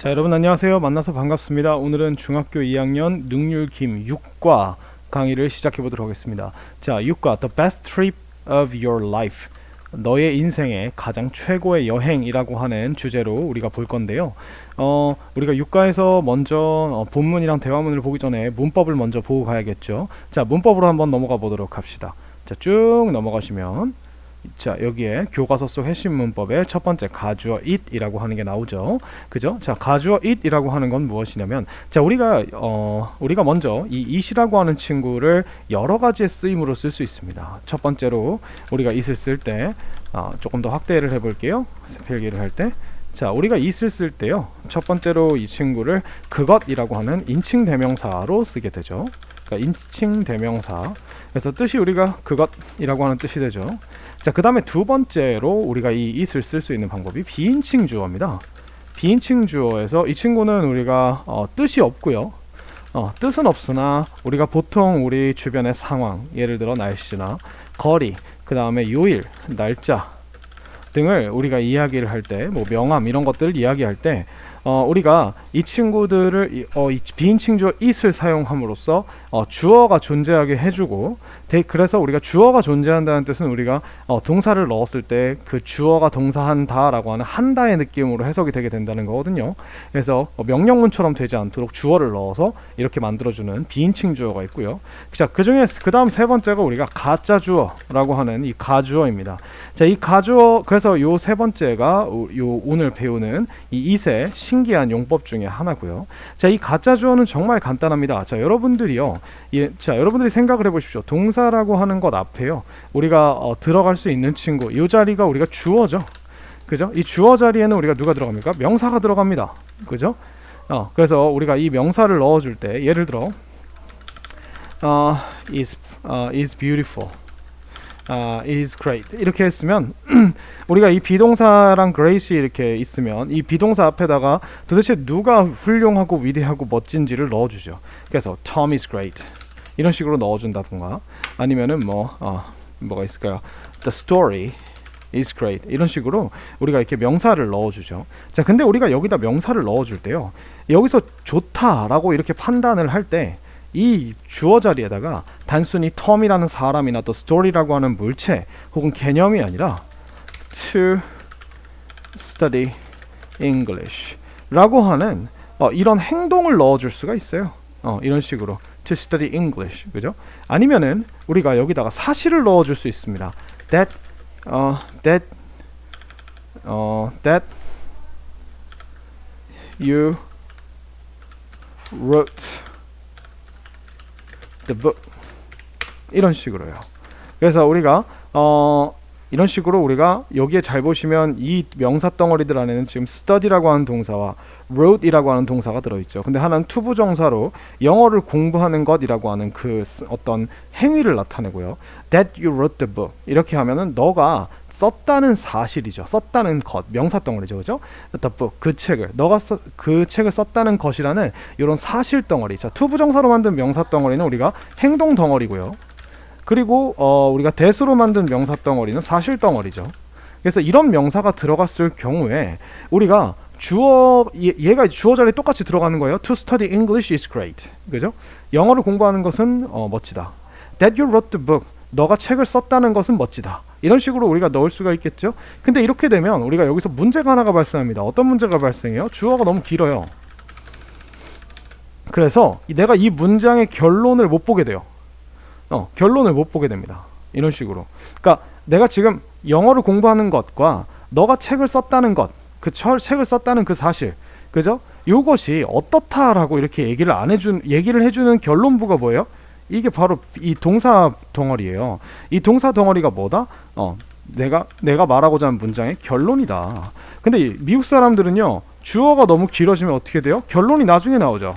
자, 여러분 안녕하세요. 만나서 반갑습니다. 오늘은 중학교 2학년 능률김 6과 강의를 시작해 보도록 하겠습니다. 자, 6과 The best trip of your life, 너의 인생의 가장 최고의 여행이라고 하는 주제로 우리가 볼 건데요. 우리가 6과에서 먼저 본문이랑 대화문을 보기 전에 문법을 먼저 보고 가야겠죠. 자, 문법으로 한번 넘어가 보도록 합시다. 자, 쭉 넘어가시면 자, 여기에 교과서 속 핵심 문법의 첫 번째 가주어 it이라고 하는 게 나오죠. 그죠? 자, 가주어 it이라고 하는 건 무엇이냐면, 자, 우리가 먼저 이 it이라고 하는 친구를 여러 가지의 쓰임으로 쓸 수 있습니다. 첫 번째로 우리가 it을 쓸 때 조금 더 확대를 해볼게요. 필기를 할 때. 자, 우리가 it을 쓸 때요, 첫 번째로 이 친구를 그것이라고 하는 인칭 대명사로 쓰게 되죠. 그러니까 인칭 대명사. 그래서 뜻이 우리가 그것이라고 하는 뜻이 되죠. 자, 그 다음에 두 번째로 우리가 이 it을 쓸 수 있는 방법이 비인칭 주어입니다. 비인칭 주어에서 이 친구는 우리가 뜻이 없고요. 뜻은 없으나 우리가 보통 우리 주변의 상황, 예를 들어 날씨나 거리, 그 다음에 요일, 날짜 등을 우리가 이야기를 할 때, 뭐 명함 이런 것들을 이야기할 때 우리가 이 친구들을 이 비인칭 주어 it을 사용함으로써 주어가 존재하게 해주고, 그래서 우리가 주어가 존재한다는 뜻은 우리가 동사를 넣었을 때 그 주어가 동사한다라고 하는 한다의 느낌으로 해석이 되게 된다는 거거든요. 그래서 명령문처럼 되지 않도록 주어를 넣어서 이렇게 만들어주는 비인칭 주어가 있고요. 자, 그중에 그 다음 세 번째가 우리가 가짜 주어라고 하는 이 가주어입니다. 자, 이 가주어, 그래서 요 세 번째가 요 오늘 배우는 이 it의 신기한 용법 중에 하나고요. 자, 이 가짜 주어는 정말 간단합니다. 자, 여러분들이요, 여러분들이 생각을 해보십시오. 동사라고 하는 것 앞에요, 우리가 들어갈 수 있는 친구, 이 자리가 우리가 주어죠. 그죠? 이 주어 자리에는 우리가 누가 들어갑니까? 명사가 들어갑니다. 그죠? 그래서 우리가 이 명사를 넣어줄 때, 예를 들어 is beautiful, is great 이렇게 했으면 우리가 이 비동사랑 great이 이렇게 있으면 이 비동사 앞에다가 도대체 누가 훌륭하고 위대하고 멋진지를 넣어주죠. 그래서 Tom is great 이런 식으로 넣어준다던가, 아니면은 뭐가 있을까요? The story is great 이런 식으로 우리가 이렇게 명사를 넣어주죠. 자, 근데 우리가 여기다 명사를 넣어줄 때요, 여기서 좋다라고 이렇게 판단을 할 때 이 주어 자리에다가 단순히 텀이라는 사람이나 또 스토리라고 하는 물체 혹은 개념이 아니라 to study English 라고 하는 이런 행동을 넣어줄 수가 있어요. 이런 식으로 to study English, 그죠? 아니면은 우리가 여기다가 사실을 넣어줄 수 있습니다. that you wrote the book 이런 식으로요. 그래서 우리가 이런 식으로 우리가 여기에 잘 보시면 이 명사 덩어리들 안에는 지금 study라고 하는 동사와 wrote이라고 하는 동사가 들어있죠. 근데 하나는 투부정사로 영어를 공부하는 것이라고 하는 그 어떤 행위를 나타내고요. That you wrote the book 이렇게 하면은 너가 썼다는 사실이죠. 썼다는 것, 명사 덩어리죠, 그죠? The book, 그 책을 너가 그 책을 썼다는 것이라는 이런 사실 덩어리. 자, 투부정사로 만든 명사 덩어리는 우리가 행동 덩어리고요. 그리고 우리가 대수로 만든 명사 덩어리는 사실 덩어리죠. 그래서 이런 명사가 들어갔을 경우에 우리가 얘가 주어 자리에 똑같이 들어가는 거예요. To study English is great. 그죠? 영어를 공부하는 것은 멋지다. That you wrote the book. 너가 책을 썼다는 것은 멋지다. 이런 식으로 우리가 넣을 수가 있겠죠. 근데 이렇게 되면 우리가 여기서 문제가 하나가 발생합니다. 어떤 문제가 발생해요? 주어가 너무 길어요. 그래서 내가 이 문장의 결론을 못 보게 돼요. 결론을 못 보게 됩니다. 이런 식으로. 그러니까 내가 지금 영어를 공부하는 것과 너가 책을 썼다는 것, 책을 썼다는 그 사실, 그죠? 이것이 어떻다라고 이렇게 얘기를 해주는 결론부가 뭐예요? 이게 바로 이 동사 덩어리예요. 이 동사 덩어리가 뭐다? 내가 말하고자 하는 문장의 결론이다. 근데 미국 사람들은요, 주어가 너무 길어지면 어떻게 돼요? 결론이 나중에 나오죠.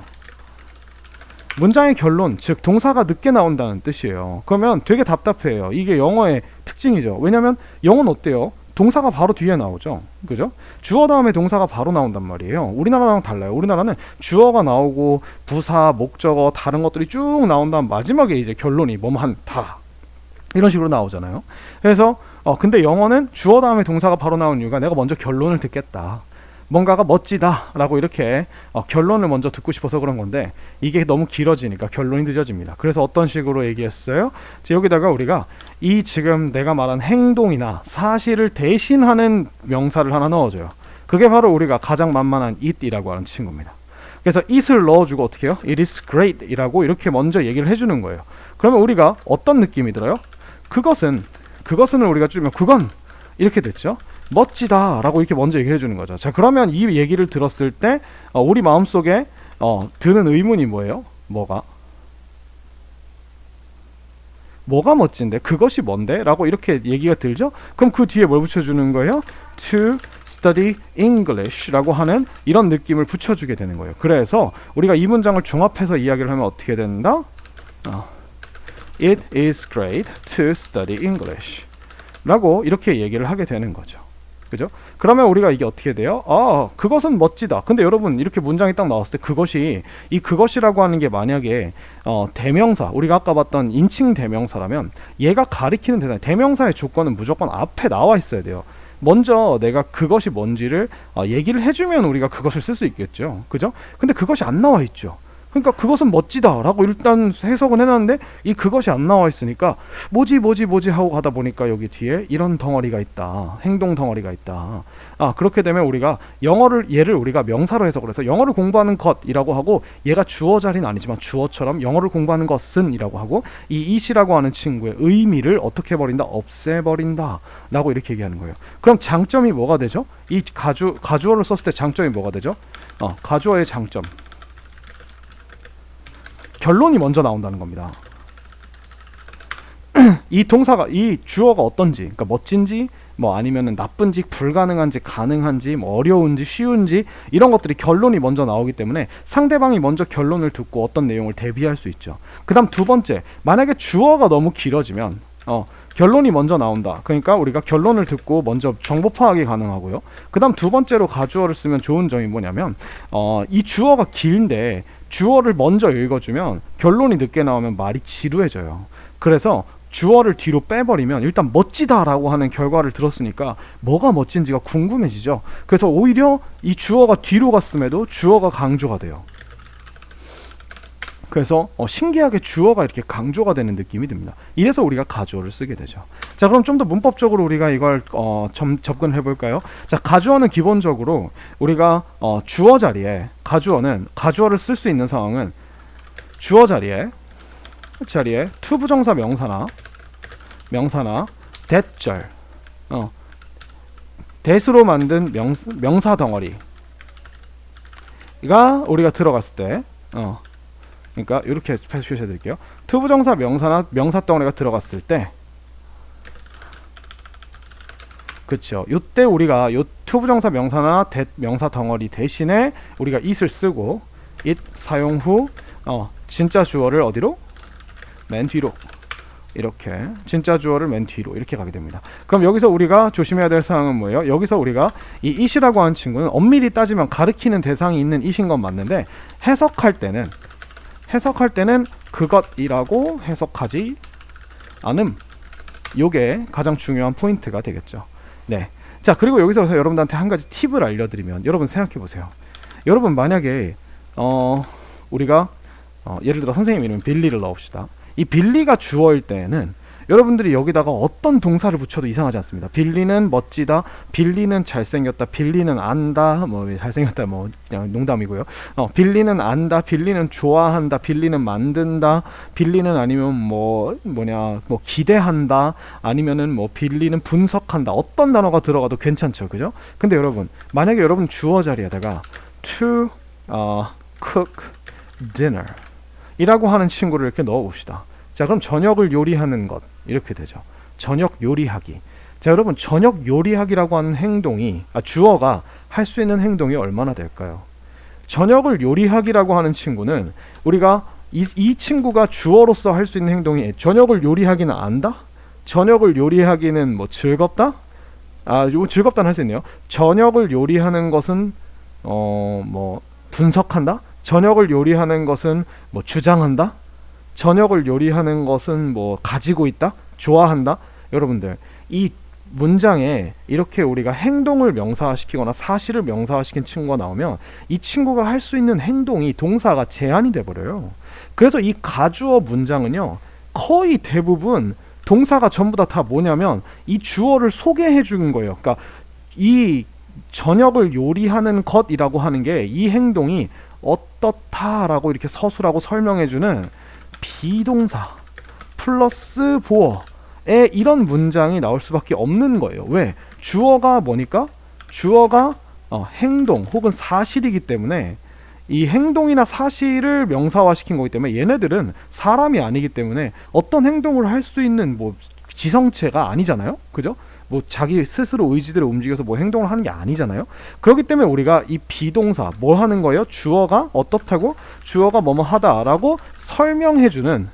문장의 결론, 즉 동사가 늦게 나온다는 뜻이에요. 그러면 되게 답답해요. 이게 영어의 특징이죠. 왜냐면 영어는 어때요? 동사가 바로 뒤에 나오죠. 그죠? 주어 다음에 동사가 바로 나온단 말이에요. 우리나라랑 달라요. 우리나라는 주어가 나오고 부사, 목적어, 다른 것들이 쭉 나온 다음 마지막에 이제 결론이 뭐만다 이런 식으로 나오잖아요. 그래서 근데 영어는 주어 다음에 동사가 바로 나온 이유가 내가 먼저 결론을 듣겠다. 뭔가가 멋지다 라고 이렇게 결론을 먼저 듣고 싶어서 그런 건데 이게 너무 길어지니까 결론이 늦어집니다. 그래서 어떤 식으로 얘기했어요? 여기다가 우리가 이 지금 내가 말한 행동이나 사실을 대신하는 명사를 하나 넣어줘요. 그게 바로 우리가 가장 만만한 it이라고 하는 친구입니다. 그래서 it을 넣어주고 어떻게 해요? It is great 이라고 이렇게 먼저 얘기를 해주는 거예요. 그러면 우리가 어떤 느낌이 들어요? 그것은을 우리가 줄이면 그건 이렇게 됐죠. 멋지다 라고 이렇게 먼저 얘기를 해주는 거죠. 자, 그러면 이 얘기를 들었을 때 우리 마음속에 드는 의문이 뭐예요? 뭐가 멋진데? 그것이 뭔데? 라고 이렇게 얘기가 들죠? 그럼 그 뒤에 뭘 붙여주는 거예요? To study English 라고 하는 이런 느낌을 붙여주게 되는 거예요. 그래서 우리가 이 문장을 종합해서 이야기를 하면 어떻게 된다? It is great to study English 라고 이렇게 얘기를 하게 되는 거죠. 그죠? 그러면 우리가 이게 어떻게 돼요? 그것은 멋지다. 근데 여러분 이렇게 문장이 딱 나왔을 때 그것이라고 하는 게 만약에 대명사, 우리가 아까 봤던 인칭 대명사라면 얘가 가리키는 대명사의 조건은 무조건 앞에 나와 있어야 돼요. 먼저 내가 그것이 뭔지를 얘기를 해주면 우리가 그것을 쓸 수 있겠죠. 그죠? 근데 그것이 안 나와 있죠. 그러니까 그것은 멋지다 라고 일단 해석은 해놨는데 이 그것이 안 나와 있으니까 뭐지 하고 가다 보니까 여기 뒤에 이런 덩어리가 있다. 행동 덩어리가 있다. 그렇게 되면 우리가 얘를 우리가 명사로 해석을 해서 영어를 공부하는 것이라고 하고 얘가 주어 자리는 아니지만 주어처럼 영어를 공부하는 것은 이라고 하고 이 it이라고 하는 친구의 의미를 어떻게 해버린다? 없애버린다 라고 이렇게 얘기하는 거예요. 그럼 장점이 뭐가 되죠? 이 가주어를 썼을 때 장점이 뭐가 되죠? 가주어의 장점, 결론이 먼저 나온다는 겁니다. 이 주어가 어떤지, 그러니까 멋진지, 아니면은 나쁜지, 불가능한지, 가능한지, 어려운지, 쉬운지 이런 것들이 결론이 먼저 나오기 때문에 상대방이 먼저 결론을 듣고 어떤 내용을 대비할 수 있죠. 그다음 두 번째, 만약에 주어가 너무 길어지면 결론이 먼저 나온다. 그러니까 우리가 결론을 듣고 먼저 정보 파악이 가능하고요. 그 다음 두 번째로 가주어를 쓰면 좋은 점이 뭐냐면 이 주어가 길인데 주어를 먼저 읽어주면 결론이 늦게 나오면 말이 지루해져요. 그래서 주어를 뒤로 빼버리면 일단 멋지다라고 하는 결과를 들었으니까 뭐가 멋진지가 궁금해지죠. 그래서 오히려 이 주어가 뒤로 갔음에도 주어가 강조가 돼요. 그래서 신기하게 주어가 이렇게 강조가 되는 느낌이 듭니다. 이래서 우리가 가주어를 쓰게 되죠. 자, 그럼 좀 더 문법적으로 우리가 이걸 접근해 볼까요? 자, 가주어는 기본적으로 우리가 주어 자리에 가주어를 쓸 수 있는 상황은 주어 자리에 투부정사 명사나 대절 대수로 만든 명사 덩어리가 우리가 들어갔을 때 그러니까 이렇게 표시해 드릴게요. 투부정사 명사나 명사 덩어리가 들어갔을 때, 그렇죠. 요때 우리가 요 투부정사 명사나 명사 덩어리 대신에 우리가 it을 쓰고 it 사용 후 진짜 주어를 어디로? 맨 뒤로. 이렇게 진짜 주어를 맨 뒤로 이렇게 가게 됩니다. 그럼 여기서 우리가 조심해야 될 사항은 뭐예요? 여기서 우리가 이 it이라고 하는 친구는 엄밀히 따지면 가리키는 대상이 있는 it인 건 맞는데 해석할 때는 그것이라고 해석하지 않음. 요게 가장 중요한 포인트가 되겠죠. 네. 자, 그리고 여기서 여러분들한테 한 가지 팁을 알려드리면 여러분 생각해 보세요. 여러분 만약에 우리가 예를 들어 선생님 이름 빌리를 넣읍시다. 이 빌리가 주어일 때에는 여러분들이 여기다가 어떤 동사를 붙여도 이상하지 않습니다. 빌리는 멋지다, 빌리는 잘생겼다, 빌리는 안다, 잘생겼다 그냥 농담이고요. 빌리는 안다, 빌리는 좋아한다, 빌리는 만든다, 빌리는 아니면 기대한다, 아니면은 빌리는 분석한다. 어떤 단어가 들어가도 괜찮죠, 그죠? 근데 여러분 만약에 여러분 주어 자리에다가 to cook dinner 이라고 하는 친구를 이렇게 넣어 봅시다. 자, 그럼 저녁을 요리하는 것 이렇게 되죠. 저녁 요리하기. 자, 여러분 저녁 요리하기라고 하는 행동이 주어가 할 수 있는 행동이 얼마나 될까요? 저녁을 요리하기라고 하는 친구는 우리가 이 친구가 주어로서 할 수 있는 행동이 저녁을 요리하기는 안다? 저녁을 요리하기는 즐겁다? 즐겁다는 할 수 있네요. 저녁을 요리하는 것은 분석한다? 저녁을 요리하는 것은 주장한다? 저녁을 요리하는 것은 가지고 있다? 좋아한다? 여러분들 이 문장에 이렇게 우리가 행동을 명사화시키거나 사실을 명사화시킨 친구가 나오면 이 친구가 할 수 있는 행동이 동사가 제한이 돼버려요. 그래서 이 가주어 문장은요, 거의 대부분 동사가 전부 다 뭐냐면 이 주어를 소개해 주는 거예요. 그러니까 이 저녁을 요리하는 것이라고 하는 게 이 행동이 어떻다라고 이렇게 서술하고 설명해 주는 비동사 플러스 보어에 이런 문장이 나올 수밖에 없는 거예요. 왜? 주어가 뭐니까? 주어가 행동 혹은 사실이기 때문에 이 행동이나 사실을 명사화시킨 거기 때문에 얘네들은 사람이 아니기 때문에 어떤 행동을 할 수 있는 뭐 지성체가 아니잖아요. 그죠? 뭐 자기 스스로 의지대로 움직여서 뭐 행동을 하는 게 아니잖아요. 그렇기 때문에 우리가 이 비동사 뭘 하는 거예요? 주어가 어떻다고? 주어가 뭐뭐 하다라고 설명해주는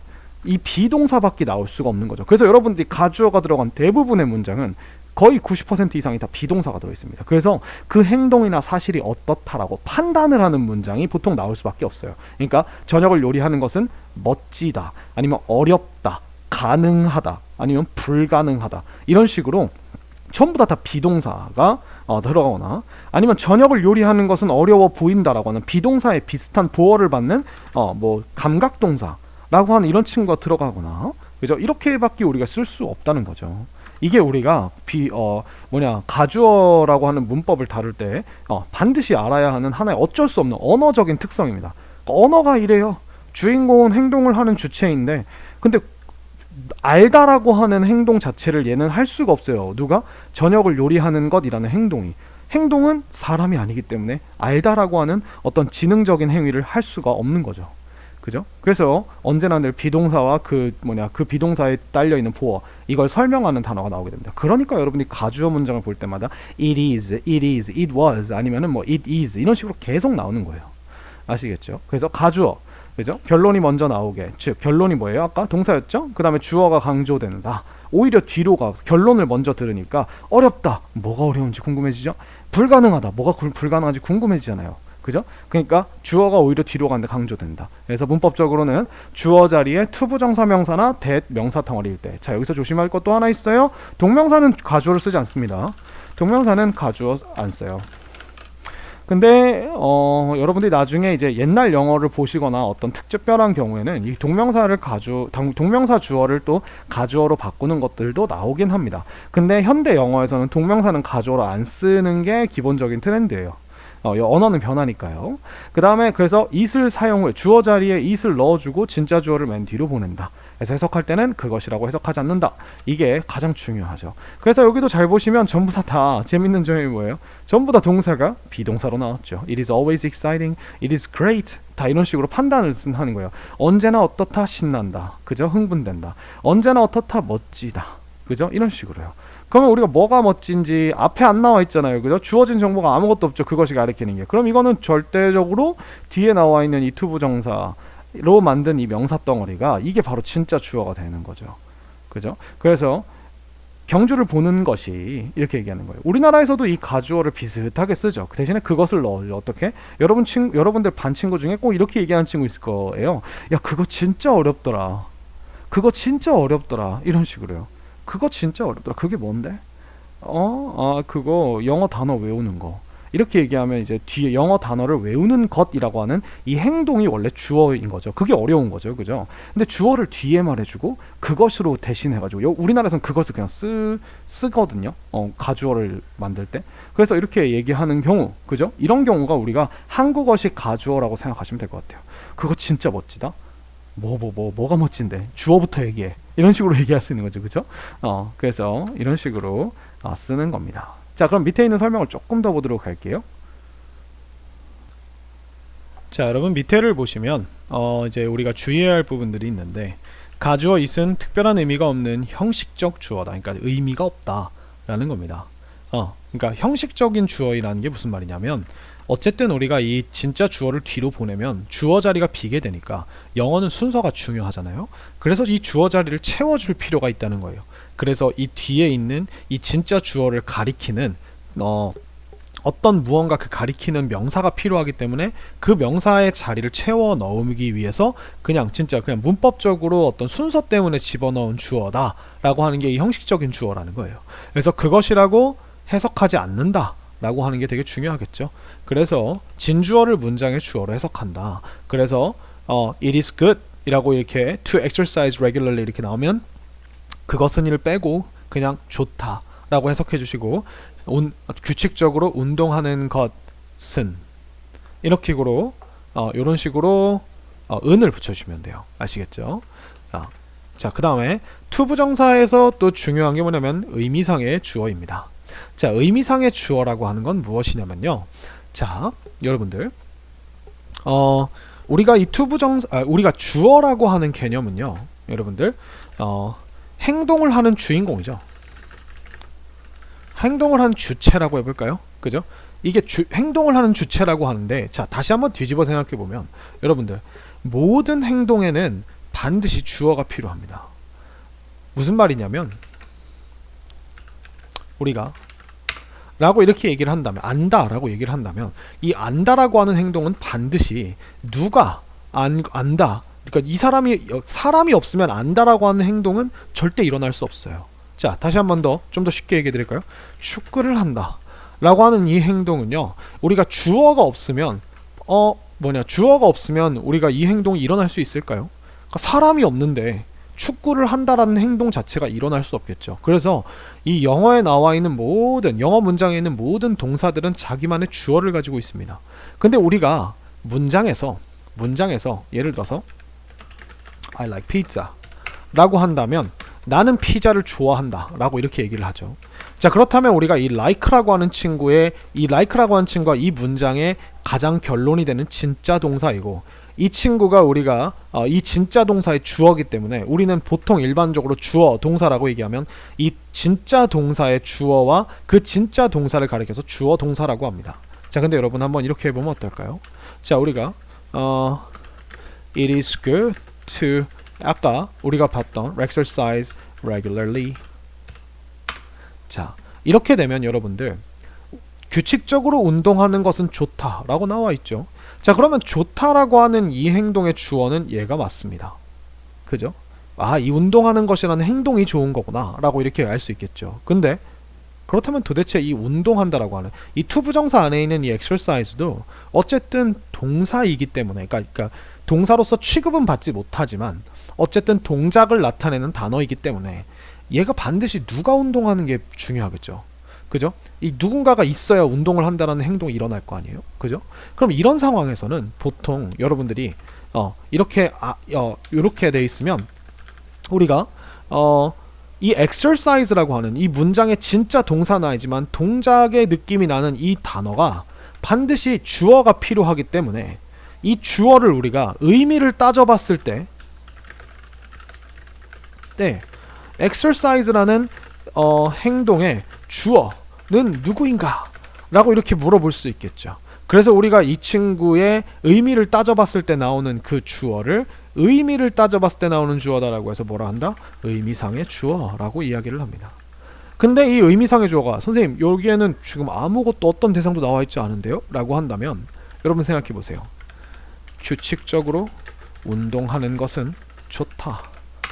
이 비동사밖에 나올 수가 없는 거죠. 그래서 여러분들이 가주어가 들어간 대부분의 문장은 거의 90% 이상이 다 비동사가 들어있습니다. 그래서 그 행동이나 사실이 어떻다라고 판단을 하는 문장이 보통 나올 수밖에 없어요. 그러니까 저녁을 요리하는 것은 멋지다, 아니면 어렵다, 가능하다, 아니면 불가능하다, 이런 식으로 전부 다 비동사가 들어가거나, 아니면 저녁을 요리하는 것은 어려워 보인다라고 하는 비동사에 비슷한 보어를 받는 뭐 감각동사라고 하는 이런 친구가 들어가거나, 그죠? 이렇게밖에 우리가 쓸 수 없다는 거죠. 이게 우리가 가주어라고 하는 문법을 다룰 때 반드시 알아야 하는 하나의 어쩔 수 없는 언어적인 특성입니다. 언어가 이래요. 주인공은 행동을 하는 주체인데, 근데 알다라고 하는 행동 자체를 얘는 할 수가 없어요. 누가? 저녁을 요리하는 것이라는 행동은 사람이 아니기 때문에 알다라고 하는 어떤 지능적인 행위를 할 수가 없는 거죠. 그죠? 그래서 언제나 늘 비동사와 그 비동사에 딸려 있는 보어, 이걸 설명하는 단어가 나오게 됩니다. 그러니까 여러분이 가주어 문장을 볼 때마다 it is, it was, 아니면은 뭐 it is 이런 식으로 계속 나오는 거예요. 아시겠죠? 그래서 가주어, 그죠? 결론이 먼저 나오게, 즉 결론이 뭐예요? 아까 동사였죠? 그 다음에 주어가 강조된다. 오히려 뒤로 가 결론을 먼저 들으니까 어렵다, 뭐가 어려운지 궁금해지죠? 불가능하다, 뭐가 불가능한지 궁금해지잖아요. 그죠? 그러니까 주어가 오히려 뒤로 가는데 강조된다. 그래서 문법적으로는 주어 자리에 투부정사명사나 대명사덩어리일 때, 자 여기서 조심할 것도 하나 있어요. 동명사는 가주어를 쓰지 않습니다. 동명사는 가주어 안 써요. 근데 여러분들이 나중에 이제 옛날 영어를 보시거나 어떤 특별한 경우에는 이 동명사 주어를 또 가주어로 바꾸는 것들도 나오긴 합니다. 근데 현대 영어에서는 동명사는 가주어로 안 쓰는 게 기본적인 트렌드예요. 언어는 변하니까요. 그 다음에 그래서 it을 사용 후에 주어 자리에 it을 넣어주고 진짜 주어를 맨 뒤로 보낸다. 그래서 해석할 때는 그것이라고 해석하지 않는다. 이게 가장 중요하죠. 그래서 여기도 잘 보시면 전부 다 재밌는 점이 뭐예요? 전부 다 동사가 비동사로 나왔죠. It is always exciting, it is great, 다 이런 식으로 판단을 하는 거예요. 언제나 어떻다, 신난다, 그죠? 흥분된다. 언제나 어떻다, 멋지다, 그죠? 이런 식으로요. 그러면 우리가 뭐가 멋진지 앞에 안 나와 있잖아요. 그죠? 주어진 정보가 아무것도 없죠. 그것이 가리키는 게. 그럼 이거는 절대적으로 뒤에 나와 있는 이 투부정사로 만든 이 명사 덩어리가 이게 바로 진짜 주어가 되는 거죠. 그죠? 그래서 경주를 보는 것이 이렇게 얘기하는 거예요. 우리나라에서도 이 가주어를 비슷하게 쓰죠. 그 대신에 그것을 넣어요. 어떻게? 여러분들 반 친구 중에 꼭 이렇게 얘기하는 친구 있을 거예요. 야, 그거 진짜 어렵더라. 그거 진짜 어렵더라. 이런 식으로요. 그거 진짜 어렵더라. 그게 뭔데? 그거 영어 단어 외우는 거. 이렇게 얘기하면 이제 뒤에 영어 단어를 외우는 것이라고 하는 이 행동이 원래 주어인 거죠. 그게 어려운 거죠. 그죠? 근데 주어를 뒤에 말해주고 그것으로 대신해가지고 우리나라에서는 그것을 그냥 쓰거든요. 가주어를 만들 때. 그래서 이렇게 얘기하는 경우, 그죠? 이런 경우가 우리가 한국어식 가주어라고 생각하시면 될 것 같아요. 그거 진짜 멋지다. 뭐가 멋진데? 주어부터 얘기해. 이런 식으로 얘기할 수 있는 거죠. 그죠? 그래서 이런 식으로 쓰는 겁니다. 자, 그럼 밑에 있는 설명을 조금 더 보도록 할게요. 자, 여러분 밑에를 보시면 이제 우리가 주의해야 할 부분들이 있는데, 가주어 it은 특별한 의미가 없는 형식적 주어다. 그러니까 의미가 없다라는 겁니다. 그러니까 형식적인 주어이라는 게 무슨 말이냐면, 어쨌든 우리가 이 진짜 주어를 뒤로 보내면 주어 자리가 비게 되니까 영어는 순서가 중요하잖아요. 그래서 이 주어 자리를 채워줄 필요가 있다는 거예요. 그래서 이 뒤에 있는 이 진짜 주어를 가리키는 어떤 무언가 그 가리키는 명사가 필요하기 때문에 그 명사의 자리를 채워 넣기 위해서 그냥 진짜 그냥 문법적으로 어떤 순서 때문에 집어넣은 주어다 라고 하는 게 이 형식적인 주어라는 거예요. 그래서 그것이라고 해석하지 않는다 라고 하는 게 되게 중요하겠죠. 그래서 진주어를 문장의 주어로 해석한다. 그래서 it is good 이라고 이렇게 to exercise regularly 이렇게 나오면 그것은 을 빼고 그냥 좋다 라고 해석해 주시고 규칙적으로 운동하는 것은 이렇게 이런 식으로 은을 붙여주시면 돼요. 아시겠죠? 자, 그 다음에 to 부정사에서 또 중요한 게 뭐냐면 의미상의 주어입니다. 자, 의미상의 주어라고 하는 건 무엇이냐면요. 자, 여러분들 우리가 이 to 부정사 우리가 주어라고 하는 개념은요. 여러분들 행동을 하는 주인공이죠. 행동을 하는 주체라고 해볼까요? 그죠? 이게 행동을 하는 주체라고 하는데, 자, 다시 한번 뒤집어 생각해 보면, 여러분들, 모든 행동에는 반드시 주어가 필요합니다. 무슨 말이냐면, 우리가, 라고 이렇게 얘기를 한다면, 안다 라고 얘기를 한다면, 이 안다라고 하는 행동은 반드시 누가 안다, 그러니까 이 사람이 없으면 안다라고 하는 행동은 절대 일어날 수 없어요. 자, 다시 한 번 더 좀 더 쉽게 얘기해 드릴까요? 축구를 한다 라고 하는 이 행동은요, 우리가 주어가 없으면 주어가 없으면 우리가 이 행동이 일어날 수 있을까요? 그러니까 사람이 없는데 축구를 한다라는 행동 자체가 일어날 수 없겠죠. 그래서 이 영어에 나와 있는 영어 문장에 있는 모든 동사들은 자기만의 주어를 가지고 있습니다. 근데 우리가 문장에서 예를 들어서 I like pizza 라고 한다면 나는 피자를 좋아한다 라고 이렇게 얘기를 하죠. 자, 그렇다면 우리가 이 like라고 하는 친구가 이 문장의 가장 결론이 되는 진짜 동사이고, 이 친구가 우리가 이 진짜 동사의 주어이기 때문에 우리는 보통 일반적으로 주어 동사라고 얘기하면 이 진짜 동사의 주어와 그 진짜 동사를 가리켜서 주어 동사라고 합니다. 자, 근데 여러분 한번 이렇게 해보면 어떨까요? 자, 우리가 it is good to 아까 우리가 봤던 exercise regularly. 자, 이렇게 되면 여러분들 규칙적으로 운동하는 것은 좋다라고 나와 있죠. 자, 그러면 좋다라고 하는 이 행동의 주어는 얘가 맞습니다. 그죠? 이 운동하는 것이라는 행동이 좋은 거구나 라고 이렇게 알 수 있겠죠. 근데 그렇다면 도대체 이 운동한다라고 하는 이 to 부정사 안에 있는 이 exercise도 어쨌든 동사이기 때문에 그러니까 동사로서 취급은 받지 못하지만 어쨌든 동작을 나타내는 단어이기 때문에 얘가 반드시 누가 운동하는 게 중요하겠죠. 그죠? 이 누군가가 있어야 운동을 한다라는 행동이 일어날 거 아니에요. 그죠? 그럼 이런 상황에서는 보통 여러분들이 이렇게 돼 있으면 우리가 이 exercise라고 하는 이 문장의 진짜 동사는 아니지만 동작의 느낌이 나는 이 단어가 반드시 주어가 필요하기 때문에 이 주어를 우리가 의미를 따져봤을 때 exercise라는 행동의 주어는 누구인가? 라고 이렇게 물어볼 수 있겠죠. 그래서 우리가 이 친구의 의미를 따져봤을 때 나오는 그 주어를 의미를 따져봤을 때 나오는 주어다라고 해서 뭐라 한다? 의미상의 주어라고 이야기를 합니다. 근데 이 의미상의 주어가 선생님 여기에는 지금 아무것도 어떤 대상도 나와 있지 않은데요? 라고 한다면 여러분 생각해 보세요. 규칙적으로 운동하는 것은 좋다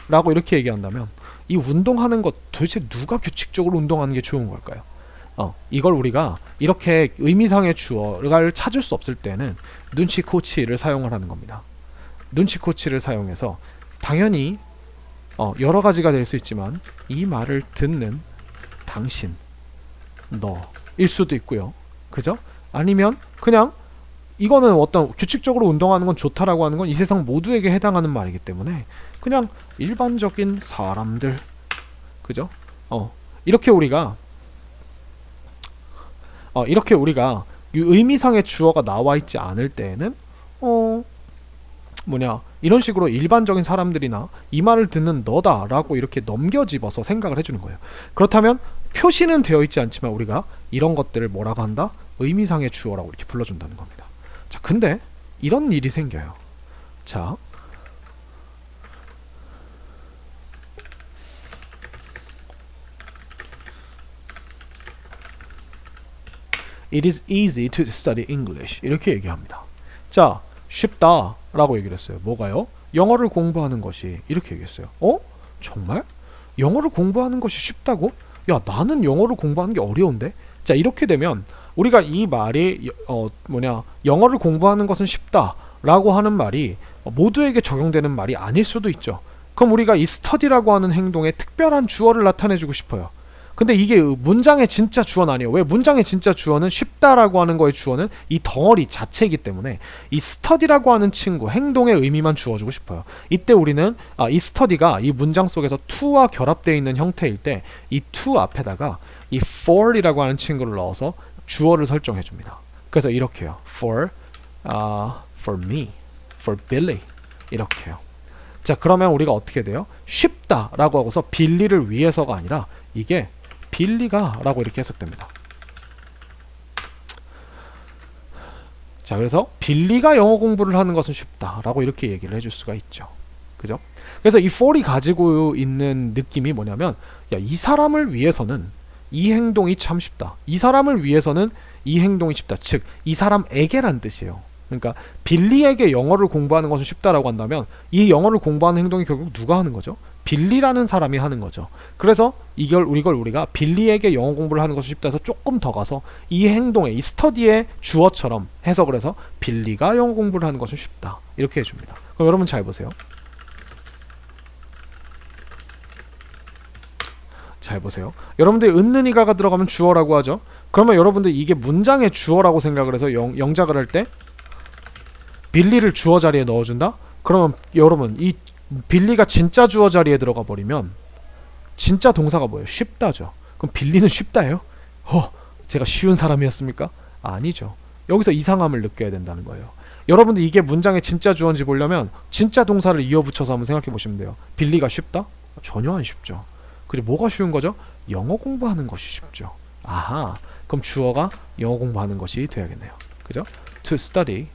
라고 이렇게 얘기한다면 이 운동하는 것 도대체 누가 규칙적으로 운동하는 게 좋은 걸까요? 이걸 우리가 이렇게 의미상의 주어를 찾을 수 없을 때는 눈치코치를 사용을 하는 겁니다. 눈치코치를 사용해서 당연히 여러 가지가 될 수 있지만 이 말을 듣는 당신, 너일 수도 있고요. 그죠? 아니면 그냥 이거는 어떤 규칙적으로 운동하는 건 좋다라고 하는 건 이 세상 모두에게 해당하는 말이기 때문에 그냥 일반적인 사람들, 그죠? 이렇게 우리가 이 의미상의 주어가 나와 있지 않을 때에는 이런 식으로 일반적인 사람들이나 이 말을 듣는 너다라고 이렇게 넘겨집어서 생각을 해주는 거예요. 그렇다면 표시는 되어 있지 않지만 우리가 이런 것들을 뭐라고 한다? 의미상의 주어라고 이렇게 불러준다는 겁니다. 자, 근데 이런 일이 생겨요. 자, It is easy to study English. 이렇게 얘기합니다. 자, 쉽다 라고 얘기를 했어요. 뭐가요? 영어를 공부하는 것이. 이렇게 얘기했어요. 정말? 영어를 공부하는 것이 쉽다고? 야, 나는 영어를 공부하는 게 어려운데? 자, 이렇게 되면 우리가 이 말이 영어를 공부하는 것은 쉽다 라고 하는 말이 모두에게 적용되는 말이 아닐 수도 있죠. 그럼 우리가 이 study라고 하는 행동에 특별한 주어를 나타내주고 싶어요. 근데 이게 문장의 진짜 주어는 아니에요. 왜? 문장의 진짜 주어는 쉽다라고 하는 거의 주어는 이 덩어리 자체이기 때문에 이 study라고 하는 친구, 행동의 의미만 주어주고 싶어요. 이때 우리는 이 study가 이 문장 속에서 to와 결합되어 있는 형태일 때 이 to 앞에다가 이 for이라고 하는 친구를 넣어서 주어를 설정해 줍니다. 그래서 이렇게요. for me, for Billy 이렇게요. 자, 그러면 우리가 어떻게 돼요? 쉽다라고 하고서 빌리를 위해서가 아니라 이게 빌리가 라고 이렇게 해석됩니다. 자, 그래서 빌리가 영어 공부를 하는 것은 쉽다라고 이렇게 얘기를 해줄 수가 있죠. 그죠? 그래서 이 for이 가지고 있는 느낌이 뭐냐면, 야, 이 사람을 위해서는 이 행동이 참 쉽다. 이 사람을 위해서는 이 행동이 쉽다. 즉, 이 사람에게란 뜻이에요. 그러니까 빌리에게 영어를 공부하는 것은 쉽다라고 한다면 이 영어를 공부하는 행동이 결국 누가 하는 거죠? 빌리라는 사람이 하는 거죠. 그래서 이걸 우리가 빌리에게 영어 공부를 하는 것이 쉽다 해서 조금 더 가서 이 행동의 이 스터디의 주어처럼 해석을 해서 빌리가 영어 공부를 하는 것은 쉽다 이렇게 해줍니다. 그럼 여러분 잘 보세요. 잘 보세요. 여러분들 은는이가가 들어가면 주어라고 하죠. 그러면 여러분들 이게 문장의 주어라고 생각을 해서 영작을 할 때 빌리를 주어 자리에 넣어준다? 그러면 여러분 이 빌리가 진짜 주어 자리에 들어가 버리면 진짜 동사가 뭐예요? 쉽다죠. 그럼 빌리는 쉽다예요? 제가 쉬운 사람이었습니까? 아니죠. 여기서 이상함을 느껴야 된다는 거예요. 여러분들 이게 문장의 진짜 주어인지 보려면 진짜 동사를 이어붙여서 한번 생각해 보시면 돼요. 빌리가 쉽다? 전혀 안 쉽죠. 그리고 뭐가 쉬운 거죠? 영어 공부하는 것이 쉽죠. 아하, 그럼 주어가 영어 공부하는 것이 돼야겠네요. 그죠? To study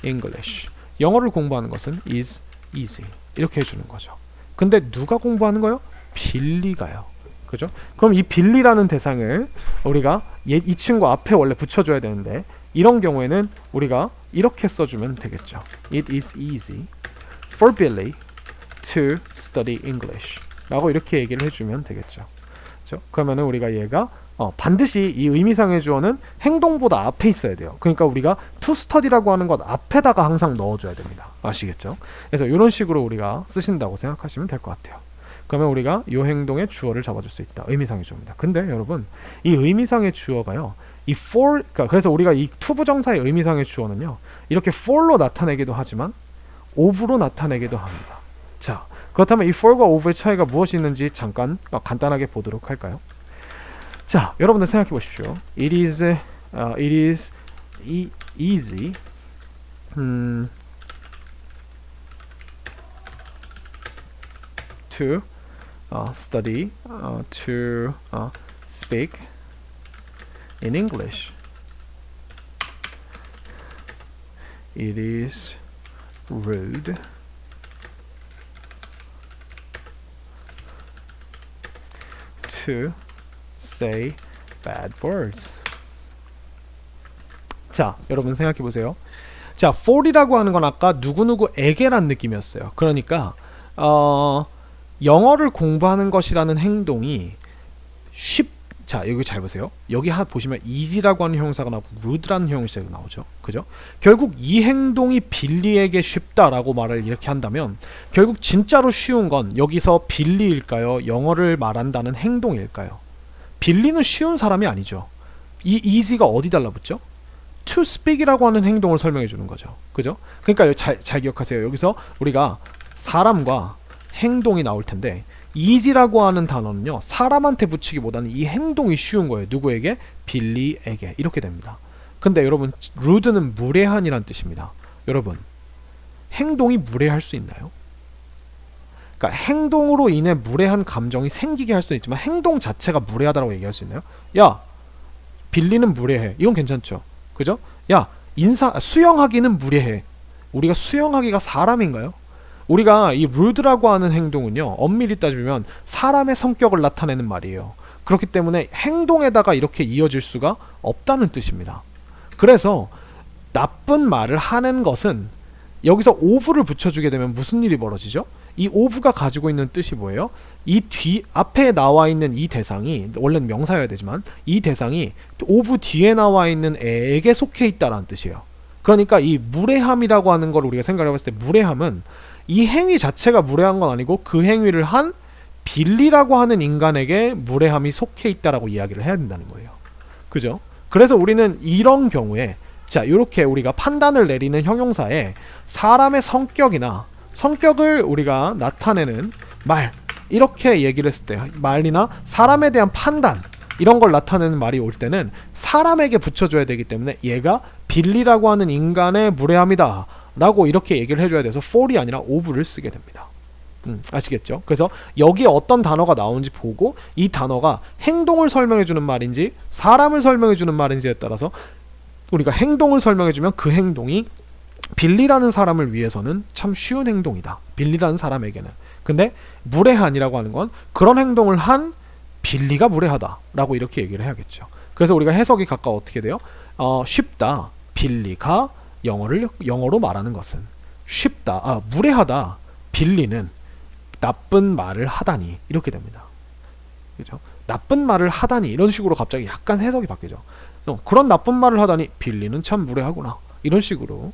English. 영어를 공부하는 것은 is easy. 이렇게 해주는 거죠. 근데 누가 공부하는 거요? 빌리가요. 그죠? 그럼 이 빌리라는 대상을 우리가 이 친구 앞에 원래 붙여줘야 되는데 이런 경우에는 우리가 이렇게 써주면 되겠죠. It is easy for Billy to study English 라고 이렇게 얘기를 해주면 되겠죠. 그렇죠? 그러면은 우리가 얘가 반드시 이 의미상의 주어는 행동보다 앞에 있어야 돼요. 그러니까 우리가 to study라고 하는 것 앞에다가 항상 넣어줘야 됩니다. 아시겠죠? 그래서 이런 식으로 우리가 쓰신다고 생각하시면 될 것 같아요. 그러면 우리가 이 행동의 주어를 잡아줄 수 있다. 의미상의 주어입니다. 근데 여러분 이 의미상의 주어가요. 이 for, 그래서 우리가 이 to 부정사의 의미상의 주어는요. 이렇게 for로 나타내기도 하지만 of로 나타내기도 합니다. 자, 그렇다면 이 for과 of의 차이가 무엇이 있는지 잠깐 간단하게 보도록 할까요? 자, 여러분들 생각해 보십시오. It is easy to study to speak in English. It is rude to say bad words. 자, 여러분 생각해 보세요. 자, for이라고 하는 건 아까 누구누구에게란 느낌이었어요. 그러니까 영어를 공부하는 것이라는 행동이 자, 여기 잘 보세요. 여기 보시면 easy라고 하는 형용사가 나오고 rude라는 형용사가 나오죠. 그죠? 결국 이 행동이 빌리에게 쉽다라고 말을 이렇게 한다면 결국 진짜로 쉬운 건 여기서 빌리일까요? 영어를 말한다는 행동일까요? 빌리는 쉬운 사람이 아니죠. 이 easy가 어디 달라붙죠? to speak이라고 하는 행동을 설명해 주는 거죠. 그죠? 그러니까 잘 기억하세요. 여기서 우리가 사람과 행동이 나올 텐데 easy라고 하는 단어는요. 사람한테 붙이기보다는 이 행동이 쉬운 거예요. 누구에게? 빌리에게. 이렇게 됩니다. 근데 여러분 rude는 무례한이란 뜻입니다. 여러분 행동이 무례할 수 있나요? 그러니까 행동으로 인해 무례한 감정이 생기게 할 수는 있지만 행동 자체가 무례하다고 얘기할 수 있나요? 야, 빌리는 무례해. 이건 괜찮죠. 그죠? 야, 수영하기는 무례해. 우리가 수영하기가 사람인가요? 우리가 이 rude라고 하는 행동은요. 엄밀히 따지면 사람의 성격을 나타내는 말이에요. 그렇기 때문에 행동에다가 이렇게 이어질 수가 없다는 뜻입니다. 그래서 나쁜 말을 하는 것은 여기서 of를 붙여주게 되면 무슨 일이 벌어지죠? 이 of가 가지고 있는 뜻이 뭐예요? 이 뒤 앞에 나와 있는 이 대상이, 원래는 명사여야 되지만 이 대상이 of 뒤에 나와 있는 애에게 속해 있다라는 뜻이에요. 그러니까 이 무례함이라고 하는 걸 우리가 생각해 봤을 때, 무례함은 이 행위 자체가 무례한 건 아니고 그 행위를 한 빌리라고 하는 인간에게 무례함이 속해 있다라고 이야기를 해야 된다는 거예요. 그죠? 그래서 우리는 이런 경우에, 자, 이렇게 우리가 판단을 내리는 형용사에 사람의 성격을 우리가 나타내는 말, 이렇게 얘기를 했을 때, 말이나 사람에 대한 판단, 이런 걸 나타내는 말이 올 때는 사람에게 붙여줘야 되기 때문에 얘가 빌리라고 하는 인간의 무례함이다 라고 이렇게 얘기를 해줘야 돼서 for이 아니라 of를 쓰게 됩니다. 아시겠죠? 그래서 여기에 어떤 단어가 나오는지 보고 이 단어가 행동을 설명해주는 말인지 사람을 설명해주는 말인지에 따라서 우리가 행동을 설명해주면 그 행동이 빌리라는 사람을 위해서는 참 쉬운 행동이다. 빌리라는 사람에게는. 근데 무례한이라고 하는 건 그런 행동을 한 빌리가 무례하다라고 이렇게 얘기를 해야겠죠. 그래서 우리가 해석이 각각 어떻게 돼요? 쉽다. 빌리가 영어로 말하는 것은 쉽다. 무례하다. 빌리는 나쁜 말을 하다니, 이렇게 됩니다. 그죠? 나쁜 말을 하다니 이런 식으로 갑자기 약간 해석이 바뀌죠. 그런 나쁜 말을 하다니 빌리는 참 무례하구나, 이런 식으로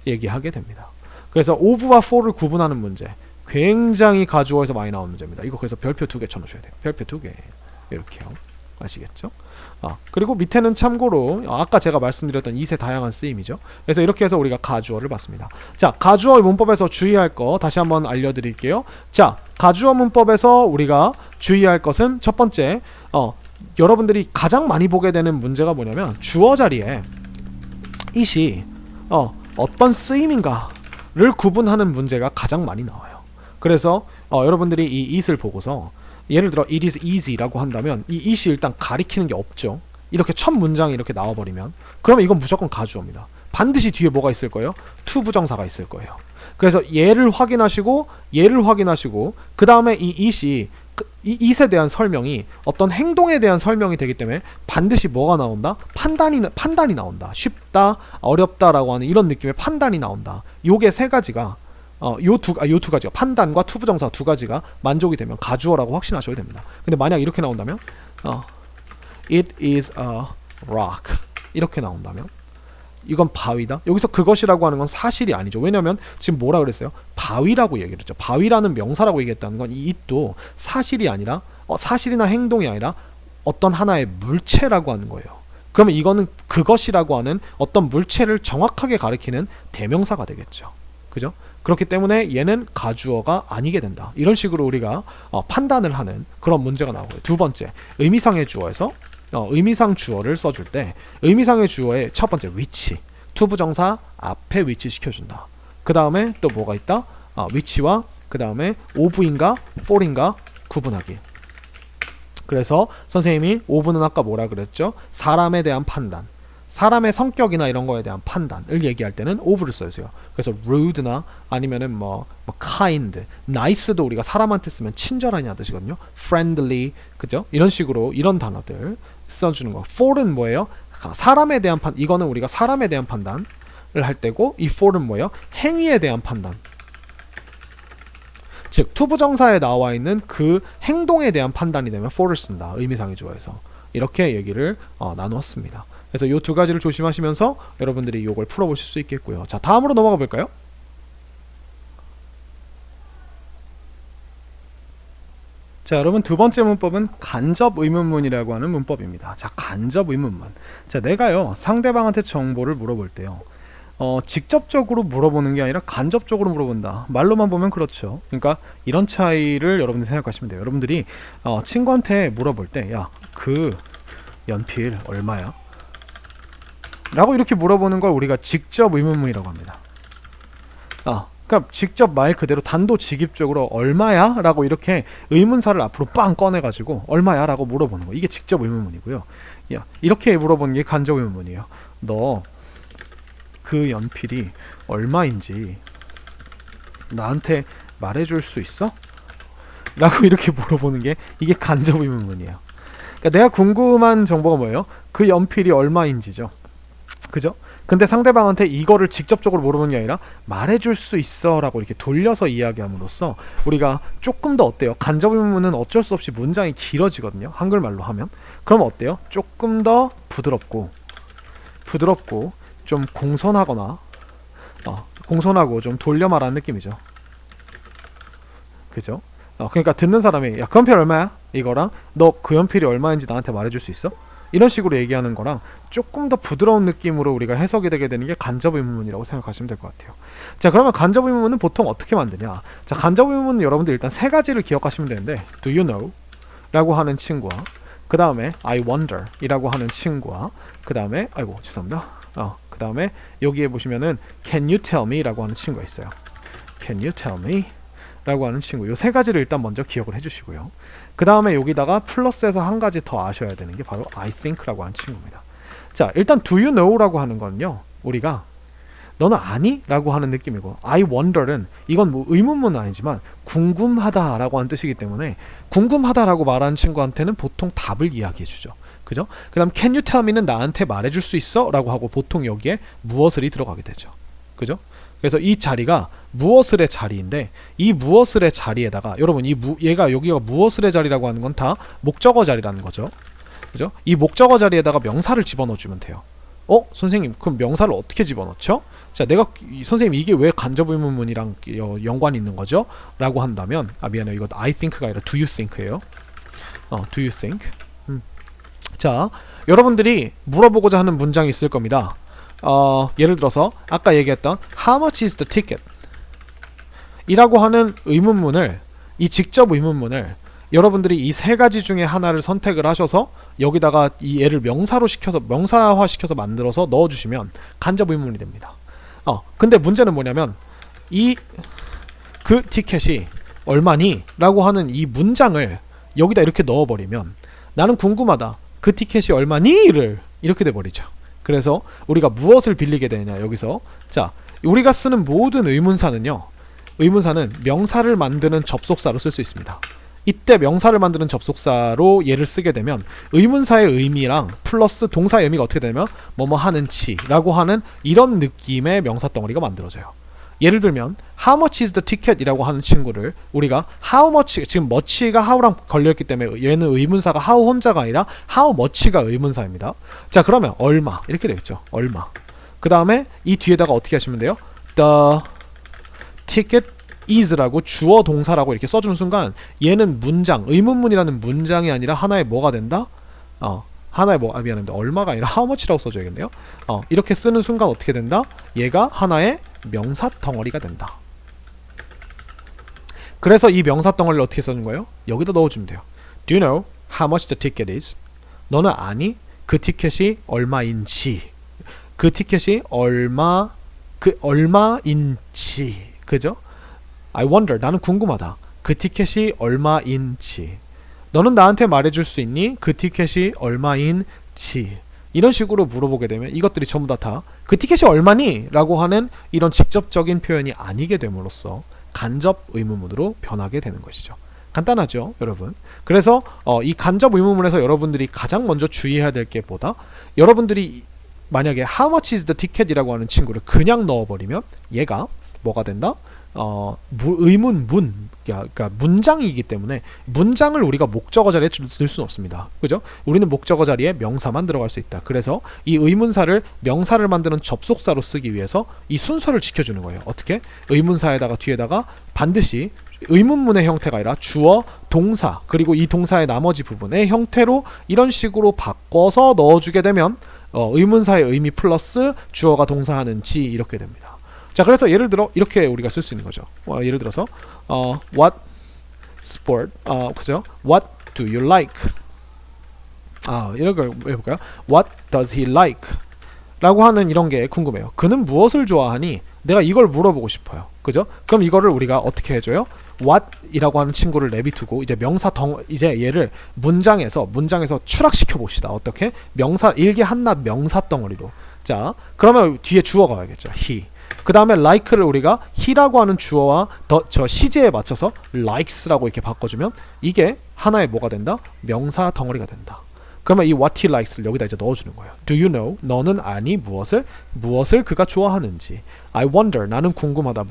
얘기하게 됩니다. 그래서 of와 for를 구분하는 문제, 굉장히 가주어에서 많이 나오는 문제입니다. 이거 그래서 별표 2개 쳐놓으셔야 돼요. 별표 2개 이렇게요. 아시겠죠? 그리고 밑에는 참고로 아까 제가 말씀드렸던 이세 다양한 쓰임이죠. 그래서 이렇게 해서 우리가 가주어를 봤습니다. 자, 가주어 문법에서 주의할 거 다시 한번 알려드릴게요. 자, 가주어 문법에서 우리가 주의할 것은 첫 번째, 여러분들이 가장 많이 보게 되는 문제가 뭐냐면 주어 자리에 it이 어떤 쓰임인가를 구분하는 문제가 가장 많이 나와요. 그래서 여러분들이 이 it을 보고서 예를 들어 it is easy라고 한다면 이 it이 일단 가리키는 게 없죠. 이렇게 첫 문장이 이렇게 나와버리면 그러면 이건 무조건 가주어입니다. 반드시 뒤에 뭐가 있을 거예요? to 부정사가 있을 거예요. 그래서 얘를 확인하시고 그 다음에 이 it이 이 it에 대한 설명이 어떤 행동에 대한 설명이 되기 때문에 반드시 뭐가 나온다? 판단이 나온다. 쉽다, 어렵다라고 하는 이런 느낌의 판단이 나온다. 요게 세 가지가 요 두 가지가 판단과 투부정사 두 가지가 만족이 되면 가주어라고 확신하셔야 됩니다. 근데 만약 이렇게 나온다면 it is a rock 이렇게 나온다면 이건 바위다. 여기서 그것이라고 하는 건 사실이 아니죠. 왜냐면 지금 뭐라 그랬어요? 바위라고 얘기를 했죠. 바위라는 명사라고 얘기했다는 건 이 it도 사실이 아니라 사실이나 행동이 아니라 어떤 하나의 물체라고 하는 거예요. 그러면 이거는 그것이라고 하는 어떤 물체를 정확하게 가리키는 대명사가 되겠죠. 그죠? 그렇기 때문에 얘는 가주어가 아니게 된다. 이런 식으로 우리가 판단을 하는 그런 문제가 나오고요. 두 번째, 의미상의 주어에서 의미상 주어를 써줄 때 의미상의 주어의 첫 번째 위치, 투부정사 앞에 위치시켜준다. 그 다음에 또 뭐가 있다? 위치와 그 다음에 of인가 for인가 구분하기. 그래서 선생님이 of는 아까 뭐라 그랬죠? 사람에 대한 판단, 사람의 성격이나 이런 거에 대한 판단을 얘기할 때는 of를 써주세요. 그래서 rude나 아니면은 뭐 kind, nice도 우리가 사람한테 쓰면 친절하냐 뜻이거든요. friendly, 그죠? 이런 식으로 이런 단어들 써주는 거. for는 뭐예요? 사람에 대한 이거는 우리가 사람에 대한 판단을 할 때고, 이 for는 뭐예요? 행위에 대한 판단. 즉 투부정사에 나와 있는 그 행동에 대한 판단이 되면 for를 쓴다. 의미상의 주어에서 이렇게 얘기를 나누었습니다. 그래서 이 두 가지를 조심하시면서 여러분들이 이걸 풀어보실 수 있겠고요. 자, 다음으로 넘어가 볼까요? 자, 여러분 두 번째 문법은 간접 의문문이라고 하는 문법입니다. 자, 간접 의문문. 자, 내가요 상대방한테 정보를 물어볼 때요, 직접적으로 물어보는 게 아니라 간접적으로 물어본다. 말로만 보면 그렇죠. 그러니까 이런 차이를 여러분들이 생각하시면 돼요. 여러분들이 친구한테 물어볼 때, 야, 그 연필 얼마야? 라고 이렇게 물어보는 걸 우리가 직접 의문문이라고 합니다. 그러니까 직접 말 그대로 단도직입적으로 얼마야? 라고 이렇게 의문사를 앞으로 빵 꺼내가지고 얼마야? 라고 물어보는 거. 이게 직접 의문문이고요. 야, 이렇게 물어보는 게 간접 의문문이에요. 너 그 연필이 얼마인지 나한테 말해줄 수 있어? 라고 이렇게 물어보는 게 이게 간접 의문문이에요. 그러니까 내가 궁금한 정보가 뭐예요? 그 연필이 얼마인지죠. 그죠? 근데 상대방한테 이거를 직접적으로 물어보는 게 아니라 말해줄 수 있어 라고 이렇게 돌려서 이야기함으로써 우리가 조금 더 어때요? 간접 의문문은 어쩔 수 없이 문장이 길어지거든요. 한글말로 하면. 그럼 어때요? 조금 더 부드럽고 좀 공손하거나 공손하고 좀 돌려 말하는 느낌이죠. 그죠? 그러니까 듣는 사람이 야, 그 연필 얼마야? 이거랑 너 그 연필이 얼마인지 나한테 말해줄 수 있어? 이런 식으로 얘기하는 거랑 조금 더 부드러운 느낌으로 우리가 해석이 되게 되는 게 간접 의문문이라고 생각하시면 될 것 같아요. 자, 그러면 간접 의문문은 보통 어떻게 만드냐? 자, 간접 의문문은 여러분들 일단 세 가지를 기억하시면 되는데 Do you know? 라고 하는 친구와 그 다음에 I wonder 이라고 하는 친구와 그 다음에 아이고 죄송합니다. 그 다음에 여기에 보시면은 Can you tell me? 라고 하는 친구가 있어요. Can you tell me? 라고 하는 친구, 요 세 가지를 일단 먼저 기억을 해주시고요. 그 다음에 여기다가 플러스해서 한 가지 더 아셔야 되는 게 바로 I think라고 하는 친구입니다. 자, 일단 Do you know라고 하는 건요, 우리가 너는 아니? 라고 하는 느낌이고, I wonder는 이건 뭐 의문문은 아니지만 궁금하다라고 하는 뜻이기 때문에 궁금하다라고 말하는 친구한테는 보통 답을 이야기해주죠. 그죠? 그 다음 Can you tell me는 나한테 말해줄 수 있어? 라고 하고 보통 여기에 무엇을이 들어가게 되죠. 그죠? 그래서 이 자리가 무엇을의 자리인데 이 무엇을의 자리에다가 여러분 얘가 여기가 무엇을의 자리라고 하는 건 다 목적어 자리라는 거죠. 그죠? 이 목적어 자리에다가 명사를 집어넣어 주면 돼요. 선생님 그럼 명사를 어떻게 집어넣죠? 자, 내가 선생님 이게 왜 간접 의문문이랑 연관이 있는 거죠? 라고 한다면 미안해요. 이거 I think가 아니라 do you think예요. do you think? 자, 여러분들이 물어보고자 하는 문장이 있을 겁니다. 예를 들어서 아까 얘기했던 How much is the ticket? 이라고 하는 의문문을, 이 직접 의문문을 여러분들이 이 세 가지 중에 하나를 선택을 하셔서 여기다가 이 얘를 명사화 시켜서 만들어서 넣어주시면 간접 의문문이 됩니다. 근데 문제는 뭐냐면 그 티켓이 얼마니? 라고 하는 이 문장을 여기다 이렇게 넣어버리면 나는 궁금하다. 그 티켓이 얼마니?를 이렇게 돼버리죠. 그래서 우리가 무엇을 빌리게 되냐 여기서, 자, 우리가 쓰는 모든 의문사는 명사를 만드는 접속사로 쓸 수 있습니다. 이때 명사를 만드는 접속사로 얘를 쓰게 되면 의문사의 의미랑 플러스 동사의 의미가 어떻게 되냐면 뭐뭐 하는 치라고 하는 이런 느낌의 명사 덩어리가 만들어져요. 예를 들면 How much is the ticket? 이라고 하는 친구를 우리가 How much, 지금 much가 how랑 걸려있기 때문에 얘는 의문사가 how 혼자가 아니라 how much가 의문사입니다. 자, 그러면 얼마 이렇게 되겠죠. 얼마. 그 다음에 이 뒤에다가 어떻게 하시면 돼요? The ticket is라고 주어 동사라고 이렇게 써주는 순간 얘는 문장, 의문문이라는 문장이 아니라 하나의 뭐가 된다? 하나의 미안합니다. 얼마가 아니라 how much라고 써줘야겠네요. 이렇게 쓰는 순간 어떻게 된다? 얘가 하나의 명사 덩어리가 된다. 그래서 이 명사 덩어리를 어떻게 써는 거예요? 여기다 넣어주면 돼요. Do you know how much the ticket is? 너는 아니? 그 티켓이 얼마인지. 그 티켓이 얼마인지. 그죠? I wonder. 나는 궁금하다. 그 티켓이 얼마인지. 너는 나한테 말해줄 수 있니? 그 티켓이 얼마인지. 이런 식으로 물어보게 되면 이것들이 전부 다 그 티켓이 얼마니? 라고 하는 이런 직접적인 표현이 아니게 됨으로써 간접 의문문으로 변하게 되는 것이죠. 간단하죠, 여러분? 그래서 이 간접 의문문에서 여러분들이 가장 먼저 주의해야 될 게 뭐다? 여러분들이 만약에 How much is the ticket? 이라고 하는 친구를 그냥 넣어버리면 얘가 뭐가 된다? 의문문, 그러니까 문장이기 때문에 문장을 우리가 목적어 자리에 넣을 수는 없습니다. 그죠? 우리는 목적어 자리에 명사만 들어갈 수 있다. 그래서 이 의문사를 명사를 만드는 접속사로 쓰기 위해서 이 순서를 지켜주는 거예요. 어떻게? 의문사에다가 뒤에다가 반드시 의문문의 형태가 아니라 주어, 동사, 그리고 이 동사의 나머지 부분의 형태로 이런 식으로 바꿔서 넣어주게 되면 의문사의 의미 플러스 주어가 동사하는지 이렇게 됩니다. 자, 그래서 예를 들어 이렇게 우리가 쓸 수 있는 거죠. 예를 들어서 what sport, 그죠? What do you like? 이런 걸 해볼까요? What does he like? 라고 하는 이런 게 궁금해요. 그는 무엇을 좋아하니? 내가 이걸 물어보고 싶어요. 그죠? 그럼 이거를 우리가 어떻게 해줘요? what 이라고 하는 친구를 내비두고 이제 이제 얘를 문장에서 추락시켜 봅시다. 어떻게? 일개 한낱 명사 덩어리로. 자, 그러면 뒤에 주어가 와야겠죠. he. 그 다음에 like를 우리가 he라고 하는 주어와 저 시제에 맞춰서 likes라고 이렇게 바꿔주면 이게 하나의 뭐가 된다? 명사 덩어리가 된다. 그러면 이 what he likes를 여기다 이제 넣어주는 거예요. Do you know? 너는 아니 무엇을 그가 좋아하는지. I wonder. 나는 궁금하다.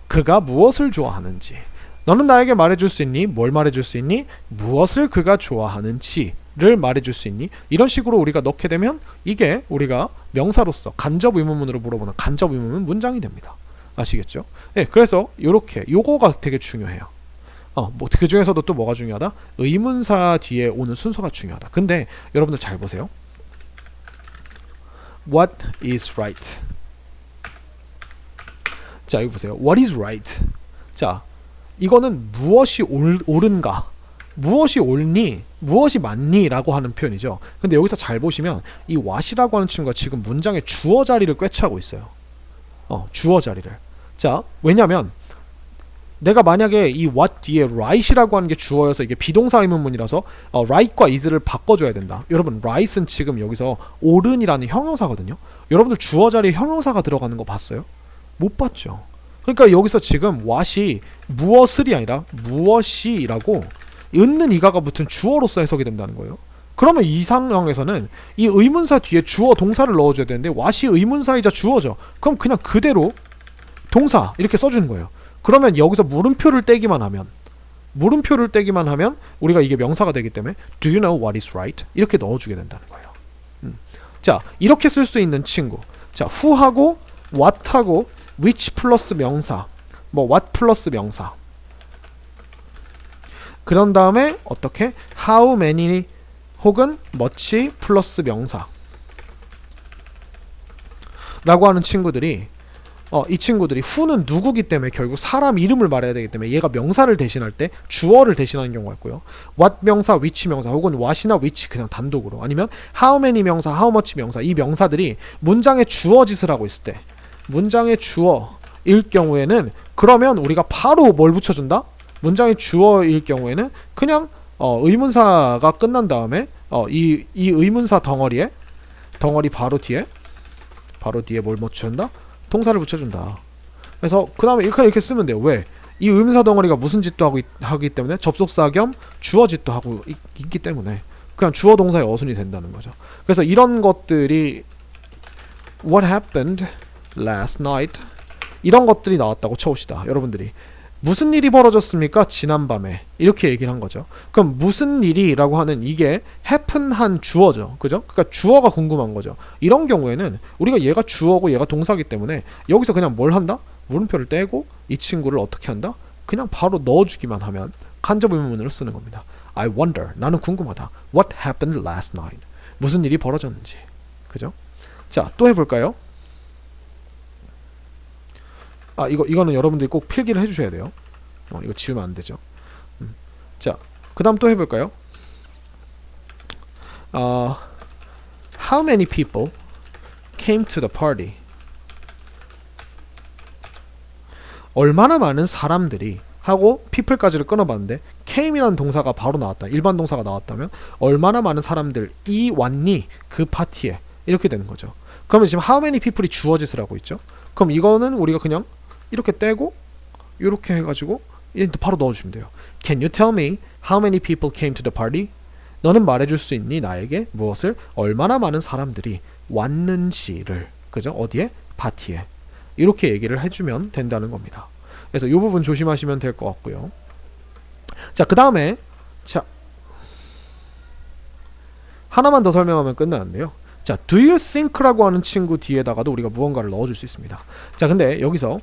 그가 무엇을 좋아하는지. 너는 나에게 말해줄 수 있니? 뭘 말해줄 수 있니? 무엇을 그가 좋아하는지를 말해줄 수 있니? 이런 식으로 우리가 넣게 되면 이게 우리가 명사로서 간접 의문문으로 물어보는 간접 의문문 문장이 됩니다. 아시겠죠? 네, 그래서 요거가 되게 중요해요. 뭐 그 중에서도 또 뭐가 중요하다? 의문사 뒤에 오는 순서가 중요하다. 근데 여러분들 잘 보세요. What is right? 자, 여기 보세요. What is right? 자, 이거는 무엇이 옳은가? 무엇이 옳니? 무엇이 맞니? 라고 하는 표현이죠. 근데 여기서 잘 보시면 이 what이라고 하는 친구가 지금 문장의 주어 자리를 꿰차고 있어요. 주어 자리를. 자, 왜냐면 내가 만약에 이 what 뒤에 right이라고 하는 게 주어여서 이게 비동사 의문문이라서 right과 is를 바꿔줘야 된다. 여러분 right은 지금 여기서 옳은이라는 형용사거든요. 여러분들 주어 자리에 형용사가 들어가는 거 봤어요? 못 봤죠. 그러니까 여기서 지금 what이 무엇을이 아니라 무엇이라고 있는 이가가 붙은 주어로서 해석이 된다는 거예요. 그러면 이 상황에서는 이 의문사 뒤에 주어 동사를 넣어줘야 되는데 what이 의문사이자 주어죠. 그럼 그냥 그대로 동사 이렇게 써주는 거예요. 그러면 여기서 물음표를 떼기만 하면 우리가 이게 명사가 되기 때문에 Do you know what is right? 이렇게 넣어주게 된다는 거예요. 자, 이렇게 쓸 수 있는 친구. 자, who하고 what하고 which 플러스 명사, 뭐 what 플러스 명사. 그런 다음에 어떻게 how many 혹은 much 플러스 명사 라고 하는 친구들이 이 친구들이 who는 누구기 때문에 결국 사람 이름을 말해야 되기 때문에 얘가 명사를 대신할 때 주어를 대신하는 경우가 있고요. what 명사, which 명사 혹은 what이나 which 그냥 단독으로 아니면 how many 명사, how much 명사 이 명사들이 문장의 주어 짓을 하고 있을 때 문장의 주어일 경우에는 그러면 우리가 바로 뭘 붙여준다? 문장의 주어일 경우에는 그냥 의문사가 끝난 다음에 이 의문사 덩어리 바로 뒤에 뭘 붙여준다? 동사를 붙여준다. 그래서 그 다음에 이렇게 쓰면 돼요. 왜? 이 의문사 덩어리가 무슨 짓도 하기 때문에 접속사 겸 주어 짓도 하고 있기 때문에 그냥 주어 동사의 어순이 된다는 거죠. 그래서 이런 것들이 What happened last night? 이런 것들이 나왔다고 쳐봅시다. 여러분들이 무슨 일이 벌어졌습니까? 지난밤에 이렇게 얘기를 한 거죠. 그럼 무슨 일이라고 하는 이게 happen한 주어죠. 그죠? 그러니까 주어가 궁금한 거죠. 이런 경우에는 우리가 얘가 주어고 얘가 동사기 때문에 여기서 그냥 뭘 한다? 물음표를 떼고 이 친구를 어떻게 한다? 그냥 바로 넣어주기만 하면 간접 의문문으로 쓰는 겁니다. I wonder. 나는 궁금하다. What happened last night? 무슨 일이 벌어졌는지. 그죠? 자, 또 해볼까요? 이거는 여러분들이 꼭 필기를 해주셔야 돼요. 이거 지우면 안 되죠. 자, 그 다음 또 해볼까요? How many people came to the party? 얼마나 많은 사람들이 하고 people까지를 끊어봤는데 came이라는 동사가 바로 나왔다. 일반 동사가 나왔다면 얼마나 많은 사람들이 왔니? 그 파티에. 이렇게 되는 거죠. 그러면 지금 how many people이 주어 짓을 하고 있죠. 그럼 이거는 우리가 그냥 이렇게 떼고 이렇게 해가지고 바로 넣어주시면 돼요. Can you tell me how many people came to the party? 너는 말해줄 수 있니? 나에게 무엇을? 얼마나 많은 사람들이 왔는지를. 그죠? 어디에? 파티에. 이렇게 얘기를 해주면 된다는 겁니다. 그래서 이 부분 조심하시면 될 것 같고요. 자, 그 다음에 하나만 더 설명하면 끝나는데요. 자, do you think라고 하는 친구 뒤에다가도 우리가 무언가를 넣어줄 수 있습니다. 자, 근데 여기서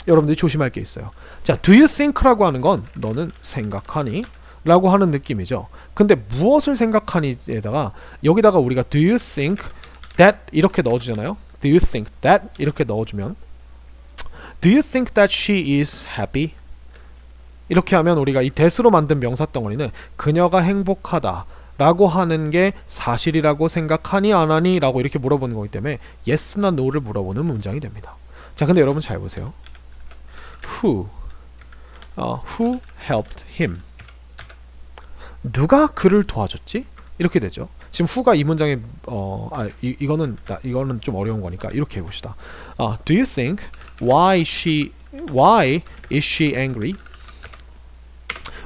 여러분들이 조심할 게 있어요. 자, do you think라고 하는 건 너는 생각하니? 라고 하는 느낌이죠. 근데 무엇을 생각하니에다가 여기다가 우리가 do you think that 이렇게 넣어주잖아요. do you think that 이렇게 넣어주면 do you think that she is happy? 이렇게 하면 우리가 이 that으로 만든 명사 덩어리는 그녀가 행복하다 라고 하는 게 사실이라고 생각하니 안 하니? 라고 이렇게 물어보는 거기 때문에 yes나 no를 물어보는 문장이 됩니다. 자, 근데 여러분 잘 보세요. Who helped him? 누가 그를 도와줬지? 이렇게 되죠. 지금 who가 이 문장에 이거는 좀 어려운 거니까 이렇게 해봅시다. Do you think why is she angry?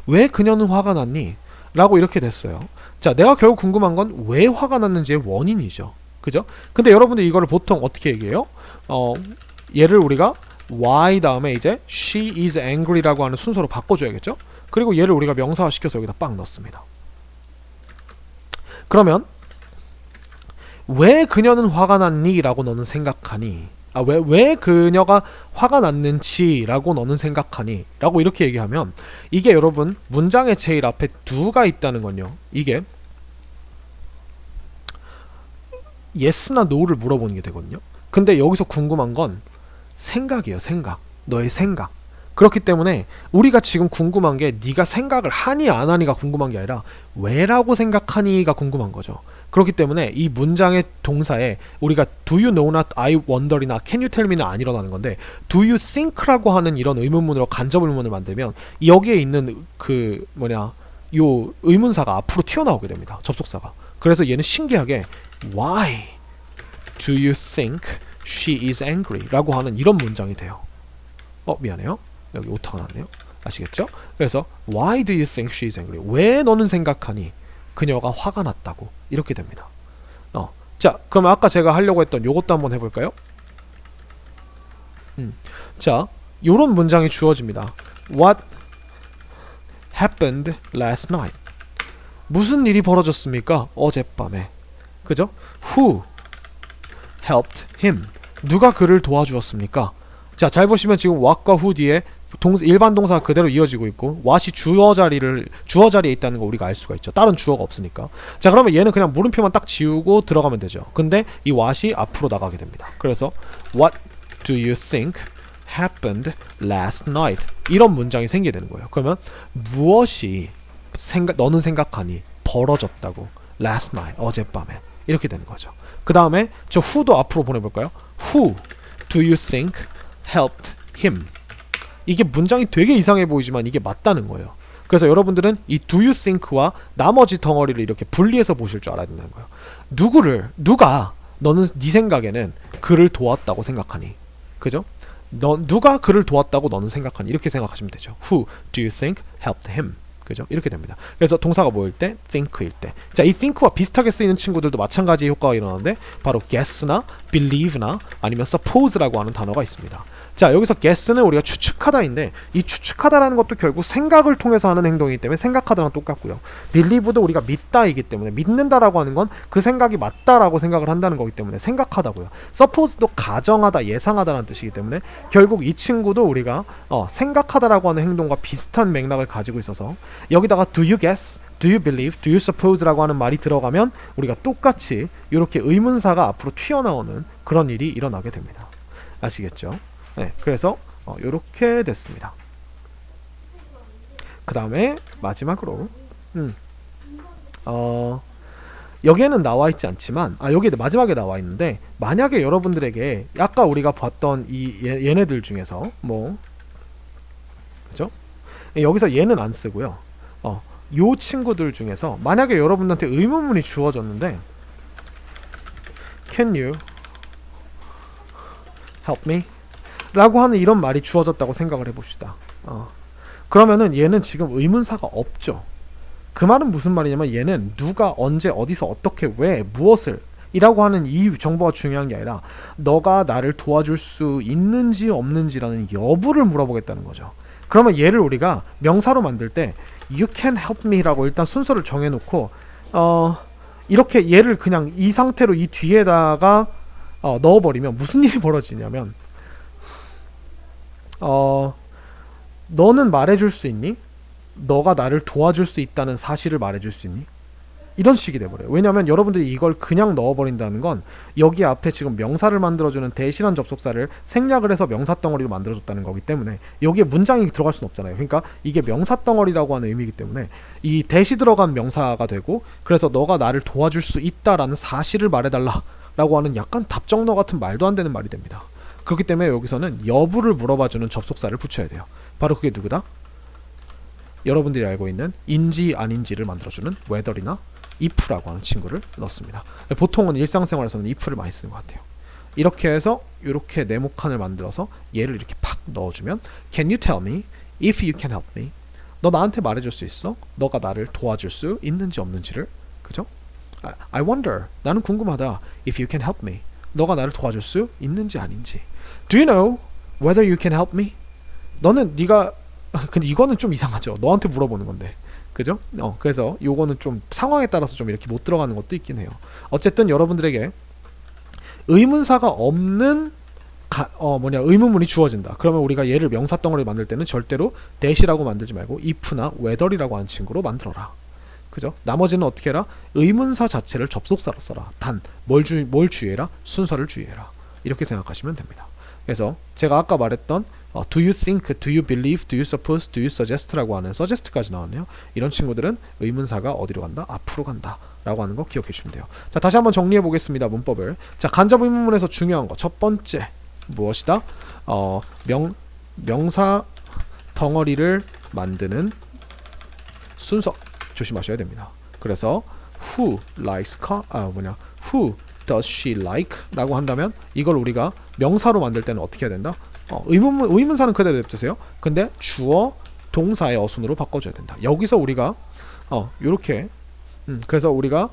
왜 그녀는 화가 났니? 라고 이렇게 됐어요. 자, 내가 결국 궁금한 건 왜 화가 났는지의 원인이죠. 그죠? 근데 여러분들 이거를 보통 어떻게 얘기해요? 얘를 우리가 why 다음에 이제 she is angry라고 하는 순서로 바꿔줘야겠죠? 그리고 얘를 우리가 명사화 시켜서 여기다 빡 넣습니다. 그러면 왜 그녀는 화가 났니? 라고 너는 생각하니? 왜 그녀가 화가 났는지 라고 너는 생각하니? 라고 이렇게 얘기하면 이게 여러분 문장의 제일 앞에 do가 있다는 건요. 이게 yes나 no를 물어보는 게 되거든요. 근데 여기서 궁금한 건 생각이에요. 생각. 너의 생각. 그렇기 때문에 우리가 지금 궁금한 게 네가 생각을 하니 안 하니가 궁금한 게 아니라 왜라고 생각하니가 궁금한 거죠. 그렇기 때문에 이 문장의 동사에 우리가 do you know not I wonder이나 can you tell me는 안 일어나는 건데 do you think라고 하는 이런 의문문으로 간접 의문을 만들면 여기에 있는 요 의문사가 앞으로 튀어나오게 됩니다. 접속사가. 그래서 얘는 신기하게 why do you think she is angry? 라고 하는 이런 문장이 돼요. 미안해요. 여기 오타가 났네요. 아시겠죠? 그래서 why do you think she is angry? 왜 너는 생각하니? 그녀가 화가 났다고. 이렇게 됩니다. 자, 그럼 아까 제가 하려고 했던 요것도 한번 해볼까요? 자, 요런 문장이 주어집니다. What happened last night? 무슨 일이 벌어졌습니까? 어젯밤에. 그죠? Who helped him? 누가 그를 도와주었습니까? 자, 잘 보시면 지금 what과 who 뒤에 일반 동사가 그대로 이어지고 있고 what이 주어 자리에 있다는 거 우리가 알 수가 있죠. 다른 주어가 없으니까. 자, 그러면 얘는 그냥 물음표만 딱 지우고 들어가면 되죠. 근데 이 what이 앞으로 나가게 됩니다. 그래서 what do you think happened last night? 이런 문장이 생기게 되는 거예요. 그러면 무엇이 너는 생각하니 벌어졌다고 last night 어젯밤에 이렇게 되는 거죠. 그 다음에 저 who도 앞으로 보내볼까요? Who do you think helped him? 이게 문장이 되게 이상해 보이지만 이게 맞다는 거예요. 그래서 여러분들은 이 do you think와 나머지 덩어리를 이렇게 분리해서 보실 줄 알아야 된다는 거예요. 누가 너는 네 생각에는 그를 도왔다고 생각하니? 그죠? 누가 그를 도왔다고 너는 생각하니? 이렇게 생각하시면 되죠. Who do you think helped him? 그죠? 이렇게 됩니다. 그래서 동사가 뭐일 때? think일 때. 자, 이 think와 비슷하게 쓰이는 친구들도 마찬가지의 효과가 일어나는데 바로 guess나 believe나 아니면 suppose라고 하는 단어가 있습니다. 자, 여기서 guess는 우리가 추측하다인데 이 추측하다라는 것도 결국 생각을 통해서 하는 행동이기 때문에 생각하다랑 똑같고요. believe도 우리가 믿다이기 때문에 믿는다라고 하는 건 그 생각이 맞다라고 생각을 한다는 거기 때문에 생각하다고요. suppose도 가정하다, 예상하다라는 뜻이기 때문에 결국 이 친구도 우리가 생각하다라고 하는 행동과 비슷한 맥락을 가지고 있어서 여기다가 do you guess, do you believe, do you suppose라고 하는 말이 들어가면 우리가 똑같이 이렇게 의문사가 앞으로 튀어나오는 그런 일이 일어나게 됩니다. 아시겠죠? 네, 그래서 이렇게 됐습니다. 그 다음에 마지막으로 여기에는 나와 있지 않지만 여기 마지막에 나와 있는데 만약에 여러분들에게 아까 우리가 봤던 얘네들 중에서 그죠? 여기서 얘는 안 쓰고요. 요 친구들 중에서 만약에 여러분한테 의문문이 주어졌는데 Can you help me? 라고 하는 이런 말이 주어졌다고 생각을 해봅시다. 그러면은 얘는 지금 의문사가 없죠. 그 말은 무슨 말이냐면 얘는 누가 언제 어디서 어떻게 왜 무엇을 이라고 하는 이 정보가 중요한 게 아니라 너가 나를 도와줄 수 있는지 없는지라는 여부를 물어보겠다는 거죠. 그러면 얘를 우리가 명사로 만들 때 You can help me라고 일단 순서를 정해놓고 이렇게 얘를 그냥 이 상태로 이 뒤에다가 넣어버리면 무슨 일이 벌어지냐면 너는 말해줄 수 있니? 너가 나를 도와줄 수 있다는 사실을 말해줄 수 있니? 이런 식이 돼버려요. 왜냐하면 여러분들이 이걸 그냥 넣어버린다는 건 여기 앞에 지금 명사를 만들어주는 대신한 접속사를 생략을 해서 명사 덩어리로 만들어줬다는 거기 때문에 여기에 문장이 들어갈 수는 없잖아요. 그러니까 이게 명사 덩어리라고 하는 의미이기 때문에 이 대시 들어간 명사가 되고 그래서 너가 나를 도와줄 수 있다라는 사실을 말해달라 라고 하는 약간 답정너 같은 말도 안 되는 말이 됩니다. 그렇기 때문에 여기서는 여부를 물어봐주는 접속사를 붙여야 돼요. 바로 그게 누구다? 여러분들이 알고 있는 인지 아닌지를 만들어주는 whether이나 if라고 하는 친구를 넣습니다. 보통은 일상생활에서는 if를 많이 쓰는 것 같아요. 이렇게 해서 이렇게 네모칸을 만들어서 얘를 이렇게 팍 넣어주면 Can you tell me if you can help me? 너 나한테 말해줄 수 있어? 너가 나를 도와줄 수 있는지 없는지를 그죠? I wonder. 나는 궁금하다. If you can help me. 너가 나를 도와줄 수 있는지 아닌지. Do you know whether you can help me? 너는 네가 근데 이거는 좀 이상하죠. 너한테 물어보는 건데. 그죠? 그래서 요거는 좀 상황에 따라서 좀 이렇게 못 들어가는 것도 있긴 해요. 어쨌든 여러분들에게 의문사가 없는 의문문이 주어진다. 그러면 우리가 얘를 명사 덩어리 만들 때는 절대로 that이라고 만들지 말고 if나 whether이라고 하는 친구로 만들어라. 그죠? 나머지는 어떻게 해라? 의문사 자체를 접속사로 써라. 단, 뭘 주의해라? 순서를 주의해라. 이렇게 생각하시면 됩니다. 그래서 제가 아까 말했던 do you think, do you believe, do you suppose, do you suggest라고 하는 suggest까지 나왔네요. 이런 친구들은 의문사가 어디로 간다? 앞으로 간다 라고 하는 거 기억해 주시면 돼요. 자, 다시 한번 정리해 보겠습니다. 문법을. 자, 간접 의문문에서 중요한 거 첫 번째 무엇이다? 명사 덩어리를 만드는 순서 조심하셔야 됩니다. 그래서 who likes who does she like? 라고 한다면 이걸 우리가 명사로 만들 때는 어떻게 해야 된다? 의문사는 그대로 냅두세요. 근데 주어 동사의 어순으로 바꿔줘야 된다. 여기서 우리가 요렇게 그래서 우리가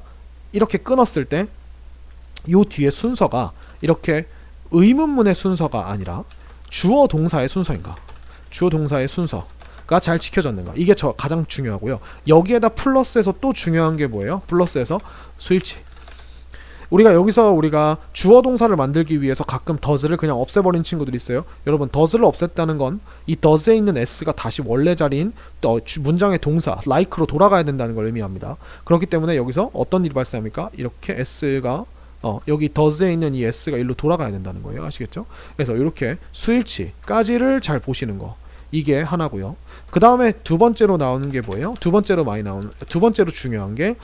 이렇게 끊었을 때 요 뒤에 순서가 이렇게 의문문의 순서가 아니라 주어 동사의 순서인가? 주어 동사의 순서가 잘 지켜졌는가? 이게 가장 중요하고요. 여기에다 플러스해서 또 중요한 게 뭐예요? 플러스해서 수일치. 우리가 주어 동사를 만들기 위해서 가끔 does를 그냥 없애버린 친구들이 있어요. 여러분 does를 없앴다는 건 이 does에 있는 s가 다시 원래 자리인 문장의 동사 like로 돌아가야 된다는 걸 의미합니다. 그렇기 때문에 여기서 어떤 일이 발생합니까? 이렇게 s가 여기 does에 있는 이 s가 일로 돌아가야 된다는 거예요. 아시겠죠? 그래서 이렇게 수일치까지를 잘 보시는 거. 이게 하나고요. 그 다음에 두 번째로 나오는 게 뭐예요? 두 번째로 중요한 게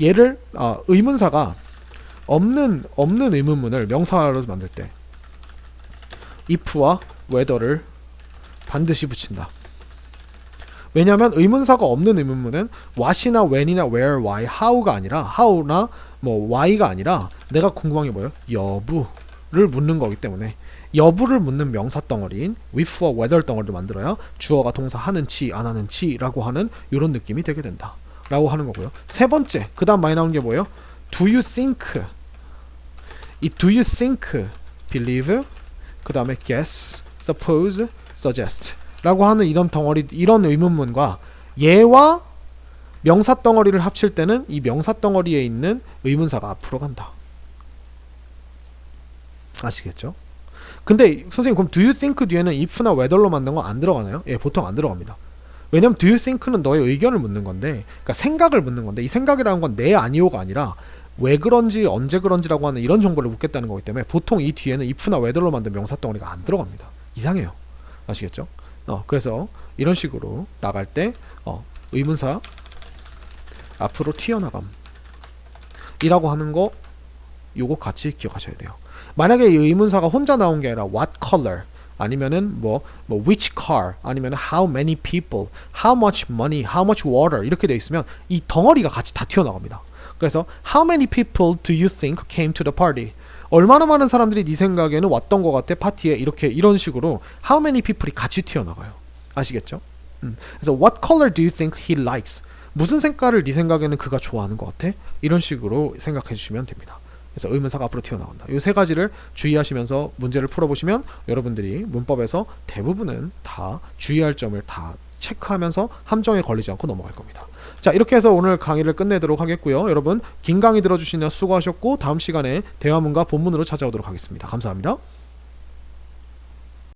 얘를 의문사가 없는 의문문을 명사로 만들 때 if와 whether를 반드시 붙인다. 왜냐하면 의문사가 없는 의문문은 what이나 when이나 where, why, how가 아니라 how나 why가 아니라 내가 궁금한 게 뭐예요? 여부를 묻는 거기 때문에 여부를 묻는 명사 덩어리인 with와 whether 덩어리를 만들어야 주어가 동사 하는지 안 하는지라고 하는 이런 느낌이 되게 된다. 라고 하는 거고요. 세 번째, 그 다음 많이 나오는 게 뭐예요? Do you think? 이 do you think, believe, 그 다음에 guess, suppose, suggest 라고 하는 이런 덩어리, 이런 의문문과 얘와 명사 덩어리를 합칠 때는 이 명사 덩어리에 있는 의문사가 앞으로 간다. 아시겠죠? 근데 선생님 그럼 do you think 뒤에는 if나 whether로 만든 거 안 들어가나요? 예, 보통 안 들어갑니다. 왜냐면 do you think는 너의 의견을 묻는 건데, 그러니까 생각을 묻는 건데, 이 생각이라는 건 네 아니오가 아니라 왜 그런지 언제 그런지라고 하는 이런 정보를 묻겠다는 거기 때문에 보통 이 뒤에는 if나 whether로 만든 명사 덩어리가 안 들어갑니다. 이상해요. 아시겠죠? 그래서 이런 식으로 나갈 때 의문사 앞으로 튀어나감 이라고 하는 거 요거 같이 기억하셔야 돼요. 만약에 이 의문사가 혼자 나온 게 아니라 what color 아니면은 which car 아니면은 how many people, how much money, how much water 이렇게 돼 있으면 이 덩어리가 같이 다 튀어나갑니다. 그래서 how many people do you think came to the party? 얼마나 많은 사람들이 네 생각에는 왔던 것 같아 파티에 이런 식으로 how many people이 같이 튀어나가요. 아시겠죠? 그래서 what color do you think he likes? 무슨 색깔을 네 생각에는 그가 좋아하는 것 같아? 이런 식으로 생각해 주시면 됩니다. 그래서 의문사가 앞으로 튀어나간다. 이 세 가지를 주의하시면서 문제를 풀어보시면 여러분들이 문법에서 대부분은 다 주의할 점을 다 체크하면서 함정에 걸리지 않고 넘어갈 겁니다. 자, 이렇게 해서 오늘 강의를 끝내도록 하겠고요. 여러분 긴 강의 들어주시냐 수고하셨고 다음 시간에 대화문과 본문으로 찾아오도록 하겠습니다. 감사합니다.